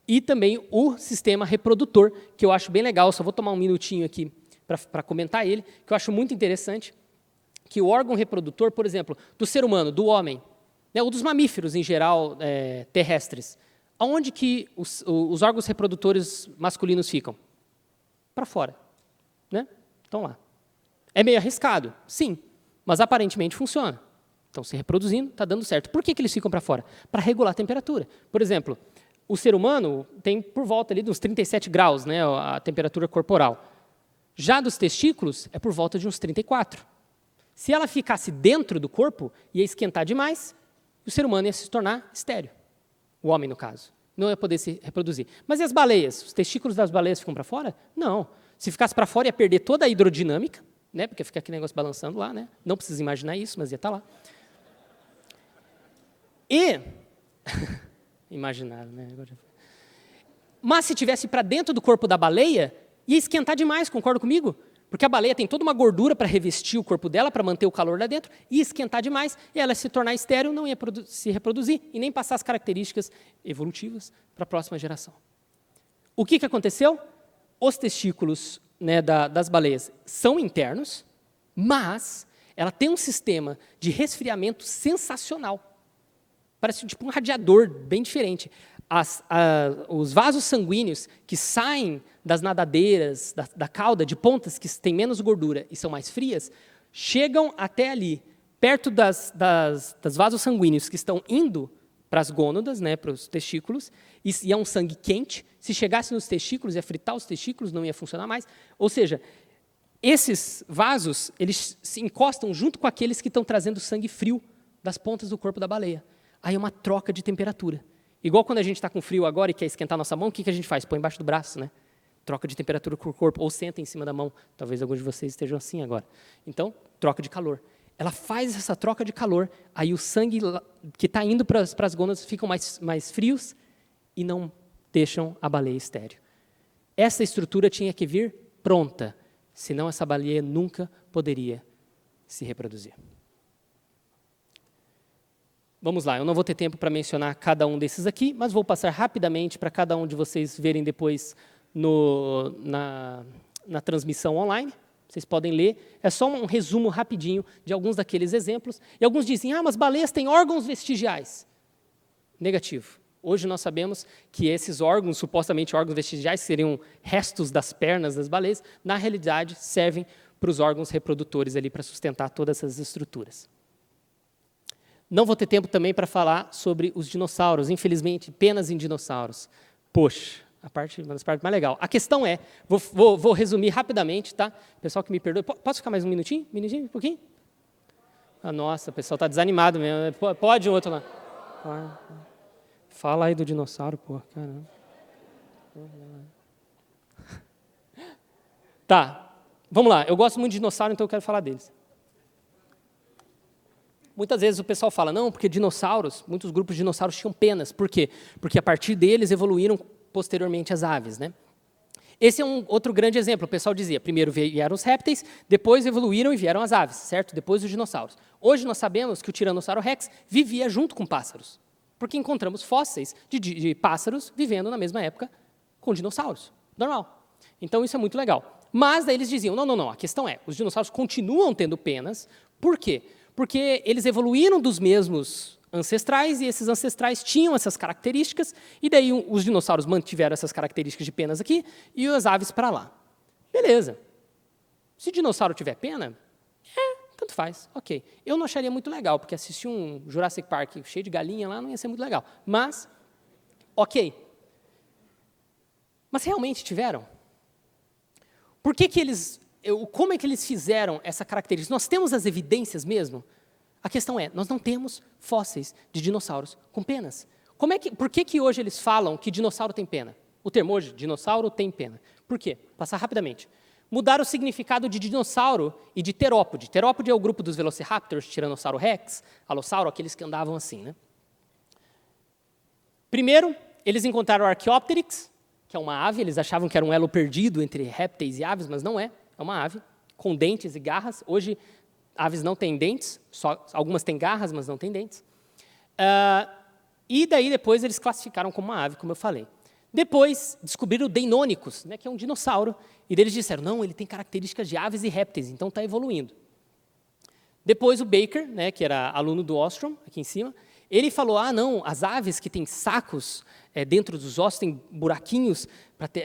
e também o sistema reprodutor, que eu acho bem legal, só vou tomar um minutinho aqui para comentar ele, que eu acho muito interessante, que o órgão reprodutor, por exemplo, do ser humano, do homem, né, ou dos mamíferos em geral terrestres, aonde que os órgãos reprodutores masculinos ficam? Para fora. Né? Estão lá. É meio arriscado? Sim, mas aparentemente funciona. Estão se reproduzindo, está dando certo. Por que eles ficam para fora? Para regular a temperatura. Por exemplo, o ser humano tem por volta ali dos 37 graus, né, a temperatura corporal. Já dos testículos, é por volta de uns 34. Se ela ficasse dentro do corpo, ia esquentar demais, e o ser humano ia se tornar estéril. O homem, no caso. Não ia poder se reproduzir. Mas e as baleias? Os testículos das baleias ficam para fora? Não. Se ficasse para fora, ia perder toda a hidrodinâmica, né, porque fica aquele negócio balançando lá. Né? Não precisa imaginar isso, mas ia estar lá. E... Imaginário, né? Mas se tivesse para dentro do corpo da baleia, ia esquentar demais, concorda comigo? Porque a baleia tem toda uma gordura para revestir o corpo dela, para manter o calor lá dentro, ia esquentar demais, e ela se tornar estéril, não ia se reproduzir e nem passar as características evolutivas para a próxima geração. O que aconteceu? Os testículos, né, das baleias são internos, mas ela tem um sistema de resfriamento sensacional. Parece tipo um radiador bem diferente. Os vasos sanguíneos que saem das nadadeiras, da cauda, de pontas que têm menos gordura e são mais frias, chegam até ali, perto das vasos sanguíneos que estão indo para as gônadas, né, para os testículos, e é um sangue quente. Se chegasse nos testículos, ia fritar os testículos, não ia funcionar mais. Ou seja, esses vasos, eles se encostam junto com aqueles que estão trazendo sangue frio das pontas do corpo da baleia. Aí é uma troca de temperatura. Igual quando a gente está com frio agora e quer esquentar a nossa mão, o que a gente faz? Põe embaixo do braço, né? Troca de temperatura com o corpo, ou senta em cima da mão. Talvez alguns de vocês estejam assim agora. Então, troca de calor. Ela faz essa troca de calor, aí o sangue que está indo para as gônadas ficam mais frios e não deixam a baleia estéril. Essa estrutura tinha que vir pronta, senão essa baleia nunca poderia se reproduzir. Vamos lá, eu não vou ter tempo para mencionar cada um desses aqui, mas vou passar rapidamente para cada um de vocês verem depois na transmissão online. Vocês podem ler. É só um resumo rapidinho de alguns daqueles exemplos. E alguns dizem, mas baleias têm órgãos vestigiais. Negativo. Hoje nós sabemos que esses órgãos, supostamente órgãos vestigiais, seriam restos das pernas das baleias, na realidade servem para os órgãos reprodutores ali para sustentar todas essas estruturas. Não vou ter tempo também para falar sobre os dinossauros, infelizmente, penas em dinossauros. Poxa, uma das partes mais legais. A questão é, vou resumir rapidamente, tá? Pessoal que me perdoe, posso ficar mais um minutinho? Um pouquinho? Nossa, o pessoal está desanimado mesmo. Pode um outro lá. Fala aí do dinossauro, pô, caramba. Tá, vamos lá. Eu gosto muito de dinossauro, então eu quero falar deles. Muitas vezes o pessoal fala, não, porque muitos grupos de dinossauros tinham penas. Por quê? Porque a partir deles evoluíram posteriormente as aves. Né? Esse é um outro grande exemplo. O pessoal dizia, primeiro vieram os répteis, depois evoluíram e vieram as aves, certo? Depois os dinossauros. Hoje nós sabemos que o Tiranossauro Rex vivia junto com pássaros, porque encontramos fósseis de pássaros vivendo na mesma época com dinossauros. Normal. Então isso é muito legal. Mas daí eles diziam, não, a questão é, os dinossauros continuam tendo penas. Por quê? Porque eles evoluíram dos mesmos ancestrais e esses ancestrais tinham essas características e daí os dinossauros mantiveram essas características de penas aqui e as aves para lá. Beleza. Se dinossauro tiver pena, tanto faz, ok. Eu não acharia muito legal, porque assistir um Jurassic Park cheio de galinha lá não ia ser muito legal. Mas, ok. Mas realmente tiveram? Como é que eles fizeram essa característica? Nós temos as evidências mesmo? A questão é, nós não temos fósseis de dinossauros com penas. Por que hoje eles falam que dinossauro tem pena? O termo hoje, dinossauro tem pena. Por quê? Passar rapidamente. Mudaram o significado de dinossauro e de terópode. Terópode é o grupo dos Velociraptors, Tiranossauro Rex, Alossauro, aqueles que andavam assim. Né? Primeiro, eles encontraram o Archaeopteryx, que é uma ave. Eles achavam que era um elo perdido entre répteis e aves, mas não é. É uma ave com dentes e garras. Hoje, aves não têm dentes, algumas têm garras, mas não têm dentes. E daí depois eles classificaram como uma ave, como eu falei. Depois descobriram o Deinonychus, né, que é um dinossauro, e eles disseram, não, ele tem características de aves e répteis, então está evoluindo. Depois o Baker, né, que era aluno do Ostrom, aqui em cima, ele falou, não, as aves que têm sacos dentro dos ossos, têm buraquinhos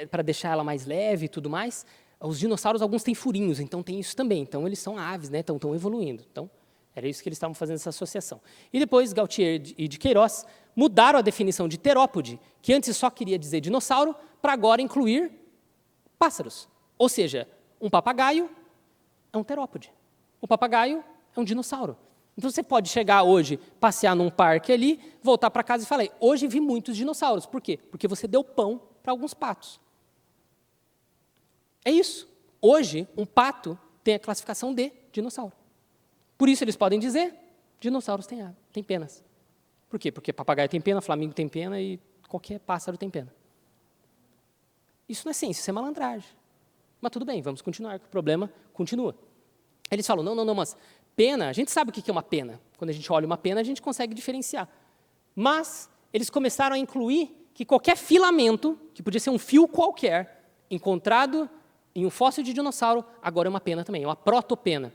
para deixar ela mais leve e tudo mais, os dinossauros, alguns têm furinhos, então tem isso também. Então, eles são aves, né, estão evoluindo. Então, era isso que eles estavam fazendo, essa associação. E depois, Gautier e de Queiroz mudaram a definição de terópode, que antes só queria dizer dinossauro, para agora incluir pássaros. Ou seja, um papagaio é um terópode. Um papagaio é um dinossauro. Então, você pode chegar hoje, passear num parque ali, voltar para casa e falar, hoje vi muitos dinossauros. Por quê? Porque você deu pão para alguns patos. É isso. Hoje, um pato tem a classificação de dinossauro. Por isso, eles podem dizer, dinossauros têm penas. Por quê? Porque papagaio tem pena, flamingo tem pena e qualquer pássaro tem pena. Isso não é ciência, isso é malandragem. Mas tudo bem, vamos continuar, que o problema continua. Eles falam, não, mas pena, a gente sabe o que é uma pena. Quando a gente olha uma pena, a gente consegue diferenciar. Mas eles começaram a incluir que qualquer filamento, que podia ser um fio qualquer, encontrado em um fóssil de dinossauro, agora é uma pena também, é uma protopena.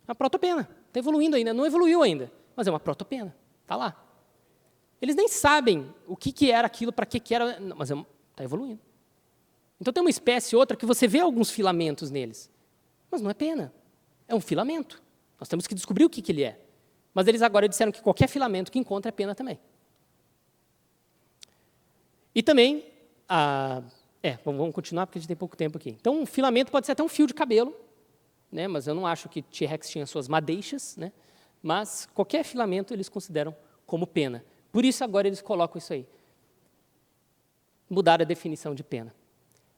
Uma protopena, está evoluindo ainda, não evoluiu ainda, mas é uma protopena, está lá. Eles nem sabem o que era aquilo, para que era, mas está evoluindo. Então tem uma espécie outra que você vê alguns filamentos neles, mas não é pena, é um filamento. Nós temos que descobrir o que ele é. Mas eles agora disseram que qualquer filamento que encontra é pena também. E também, vamos continuar porque a gente tem pouco tempo aqui. Então, um filamento pode ser até um fio de cabelo, né, mas eu não acho que T-Rex tinha suas madeixas, né, mas qualquer filamento eles consideram como pena. Por isso, agora eles colocam isso aí. Mudaram a definição de pena.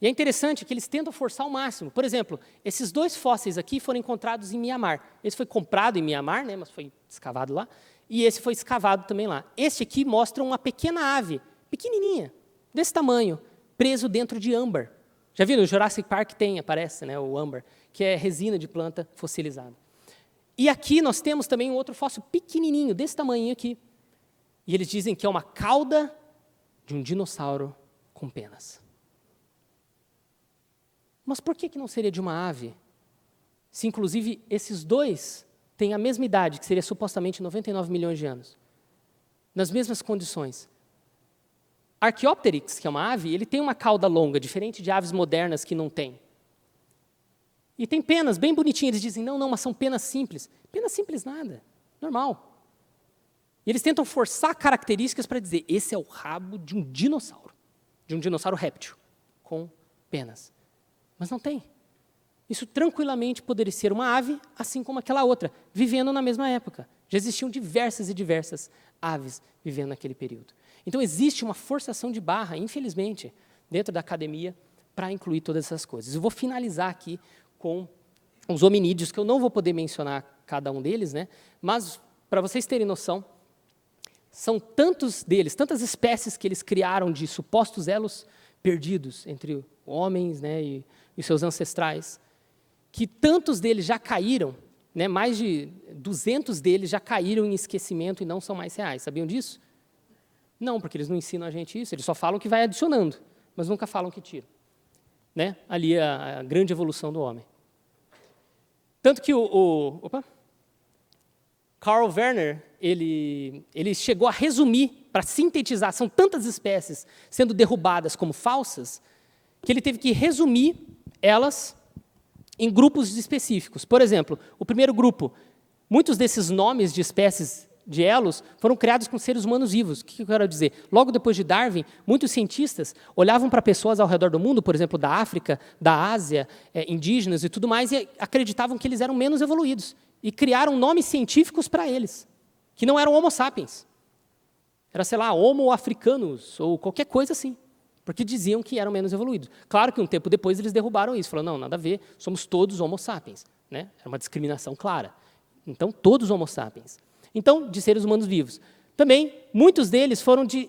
E é interessante que eles tentam forçar ao máximo. Por exemplo, esses 2 fósseis aqui foram encontrados em Mianmar. Esse foi comprado em Mianmar, né, mas foi escavado lá, e esse foi escavado também lá. Este aqui mostra uma pequena ave, pequenininha, desse tamanho, preso dentro de âmbar. Já viram? No Jurassic Park aparece, né, o âmbar, que é resina de planta fossilizada. E aqui nós temos também um outro fóssil pequenininho, desse tamanho aqui. E eles dizem que é uma cauda de um dinossauro com penas. Mas por que não seria de uma ave? Se, inclusive, esses 2 têm a mesma idade, que seria supostamente 99 milhões de anos. Nas mesmas condições. Archaeopteryx, que é uma ave, ele tem uma cauda longa, diferente de aves modernas que não têm. E tem penas bem bonitinhas. Eles dizem, não, mas são penas simples. Penas simples nada, normal. E eles tentam forçar características para dizer, esse é o rabo de um dinossauro réptil, com penas. Mas não tem. Isso tranquilamente poderia ser uma ave, assim como aquela outra, vivendo na mesma época. Já existiam diversas e diversas aves vivendo naquele período. Então, existe uma forçação de barra, infelizmente, dentro da academia, para incluir todas essas coisas. Eu vou finalizar aqui com os hominídeos, que eu não vou poder mencionar cada um deles, né? Mas, para vocês terem noção, são tantos deles, tantas espécies que eles criaram de supostos elos perdidos entre homens, né, e seus ancestrais, que tantos deles já caíram, né, mais de 200 deles já caíram em esquecimento e não são mais reais. Sabiam disso? Não, porque eles não ensinam a gente isso, eles só falam que vai adicionando, mas nunca falam que tiram. Né? Ali é a grande evolução do homem. Tanto que Carl Werner, ele chegou a resumir, para sintetizar, são tantas espécies sendo derrubadas como falsas, que ele teve que resumir elas em grupos específicos. Por exemplo, o primeiro grupo, muitos desses nomes de espécies de elos foram criados com seres humanos vivos. O que eu quero dizer? Logo depois de Darwin, muitos cientistas olhavam para pessoas ao redor do mundo, por exemplo, da África, da Ásia, indígenas e tudo mais, e acreditavam que eles eram menos evoluídos. E criaram nomes científicos para eles, que não eram Homo sapiens. Era, sei lá, Homo africanus, ou qualquer coisa assim. Porque diziam que eram menos evoluídos. Claro que um tempo depois eles derrubaram isso. Falaram, não, nada a ver, somos todos Homo sapiens. Né? Era uma discriminação clara. Então, todos Homo sapiens. Então, de seres humanos vivos. Também, muitos deles foram de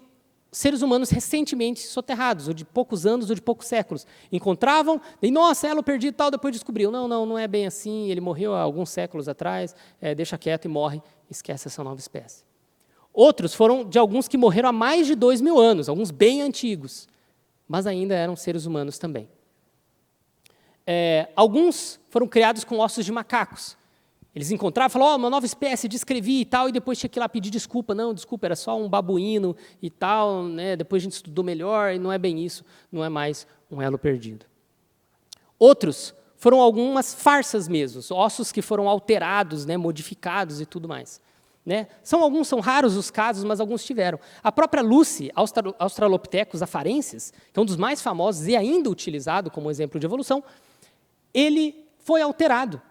seres humanos recentemente soterrados, ou de poucos anos, ou de poucos séculos. Encontravam, e nossa, elo perdido e tal, depois descobriu. Não é bem assim, ele morreu há alguns séculos atrás, deixa quieto e morre, esquece essa nova espécie. Outros foram de alguns que morreram há mais de 2.000 anos, alguns bem antigos, mas ainda eram seres humanos também. Alguns foram criados com ossos de macacos. Eles encontravam, falavam, uma nova espécie, descrevi e tal, e depois tinha que ir lá pedir desculpa. Não, desculpa, era só um babuíno e tal, né? Depois a gente estudou melhor, e não é bem isso, não é mais um elo perdido. Outros foram algumas farsas mesmo, ossos que foram alterados, né, modificados e tudo mais. Né? Alguns são raros os casos, mas alguns tiveram. A própria Lucy, Australopithecus afarensis, que é um dos mais famosos e ainda utilizado como exemplo de evolução, ele foi alterado.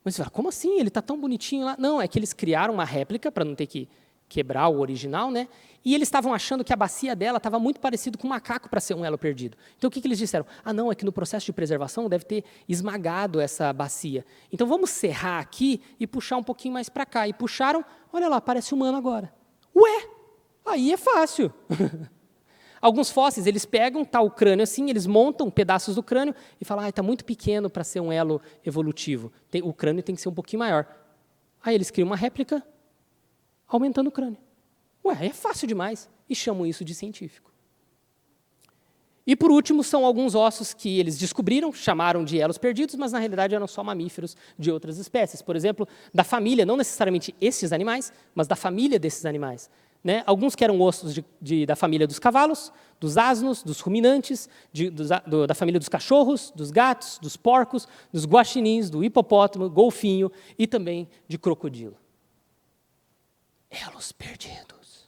Mas você fala, como assim? Ele está tão bonitinho lá. Não, é que eles criaram uma réplica para não ter que quebrar o original, né? E eles estavam achando que a bacia dela estava muito parecido com um macaco para ser um elo perdido. Então, o que eles disseram? Não, é que no processo de preservação deve ter esmagado essa bacia. Então, vamos serrar aqui e puxar um pouquinho mais para cá. E puxaram, olha lá, parece humano agora. Ué, aí é fácil. Alguns fósseis, eles pegam, tá o crânio assim, eles montam pedaços do crânio e falam, está muito pequeno para ser um elo evolutivo. O crânio tem que ser um pouquinho maior. Aí eles criam uma réplica, aumentando o crânio. É fácil demais. E chamam isso de científico. E, por último, são alguns ossos que eles descobriram, chamaram de elos perdidos, mas, na realidade, eram só mamíferos de outras espécies. Por exemplo, da família, não necessariamente esses animais, mas da família desses animais. Né? Alguns que eram ossos da família dos cavalos, dos asnos, dos ruminantes, da família dos cachorros, dos gatos, dos porcos, dos guaxinins, do hipopótamo, golfinho e também de crocodilo. Elos perdidos.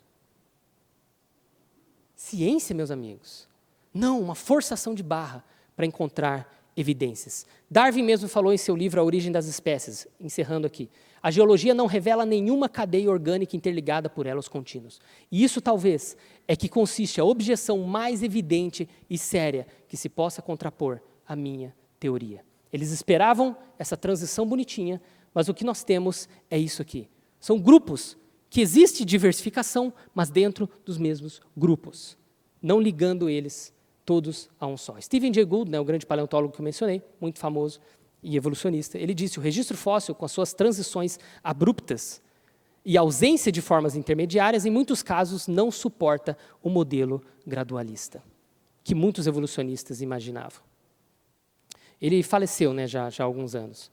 Ciência, meus amigos, não uma forçação de barra para encontrar evidências. Darwin mesmo falou em seu livro A Origem das Espécies, encerrando aqui, a geologia não revela nenhuma cadeia orgânica interligada por elos contínuos. E isso, talvez, é que consiste a objeção mais evidente e séria que se possa contrapor à minha teoria. Eles esperavam essa transição bonitinha, mas o que nós temos é isso aqui. São grupos que existe diversificação, mas dentro dos mesmos grupos, não ligando eles todos a um só. Stephen Jay Gould, né, o grande paleontólogo que eu mencionei, muito famoso e evolucionista, ele disse, o registro fóssil, com as suas transições abruptas e ausência de formas intermediárias, em muitos casos, não suporta o modelo gradualista, que muitos evolucionistas imaginavam. Ele faleceu, né, já há alguns anos.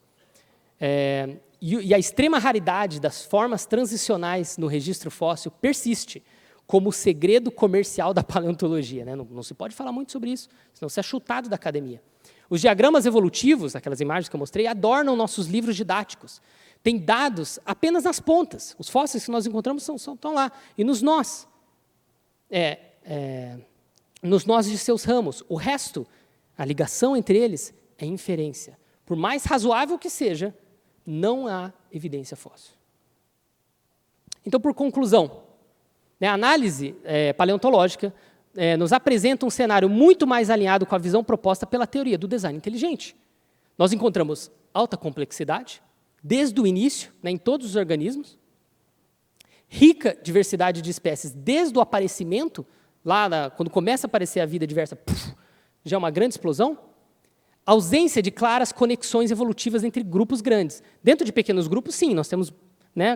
E a extrema raridade das formas transicionais no registro fóssil persiste como o segredo comercial da paleontologia. Né? Não se pode falar muito sobre isso, senão você é chutado da academia. Os diagramas evolutivos, aquelas imagens que eu mostrei, adornam nossos livros didáticos. Tem dados apenas nas pontas. Os fósseis que nós encontramos estão lá. E nos nós. Nos nós de seus ramos. O resto, a ligação entre eles, é inferência. Por mais razoável que seja, não há evidência fóssil. Então, por conclusão, a análise paleontológica nos apresenta um cenário muito mais alinhado com a visão proposta pela teoria do design inteligente. Nós encontramos alta complexidade, desde o início, em todos os organismos, rica diversidade de espécies desde o aparecimento, quando começa a aparecer a vida diversa, já é uma grande explosão, ausência de claras conexões evolutivas entre grupos grandes. Dentro de pequenos grupos, sim, nós temos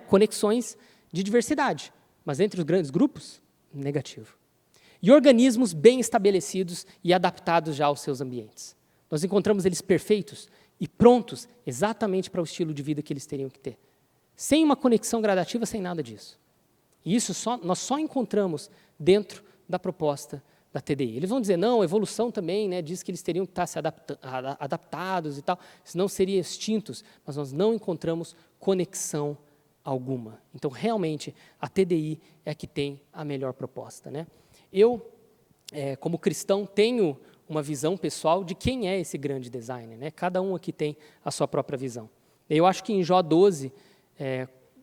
conexões de diversidade. Mas entre os grandes grupos, negativo. E organismos bem estabelecidos e adaptados já aos seus ambientes. Nós encontramos eles perfeitos e prontos exatamente para o estilo de vida que eles teriam que ter. Sem uma conexão gradativa, sem nada disso. E isso nós só encontramos dentro da proposta da TDI. Eles vão dizer, não, a evolução também, né, diz que eles teriam que estar se adaptados e tal, senão seriam extintos, mas nós não encontramos conexão alguma. Então, realmente, a TDI é a que tem a melhor proposta. Né? Eu, como cristão, tenho uma visão pessoal de quem é esse grande designer. Né? Cada um aqui tem a sua própria visão. Eu acho que em Jó 12,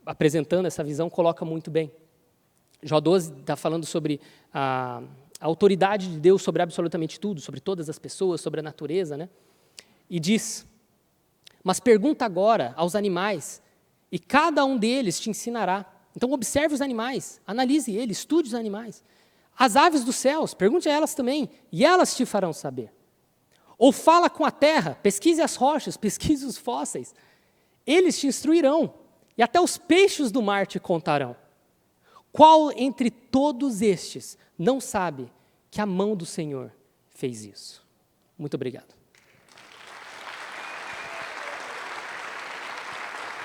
apresentando essa visão, coloca muito bem. Jó 12 está falando sobre a autoridade de Deus sobre absolutamente tudo, sobre todas as pessoas, sobre a natureza. Né? E diz, mas pergunta agora aos animais, e cada um deles te ensinará. Então, observe os animais, analise eles, estude os animais. As aves dos céus, pergunte a elas também, e elas te farão saber. Ou fala com a terra, pesquise as rochas, pesquise os fósseis. Eles te instruirão, e até os peixes do mar te contarão. Qual entre todos estes não sabe que a mão do Senhor fez isso? Muito obrigado.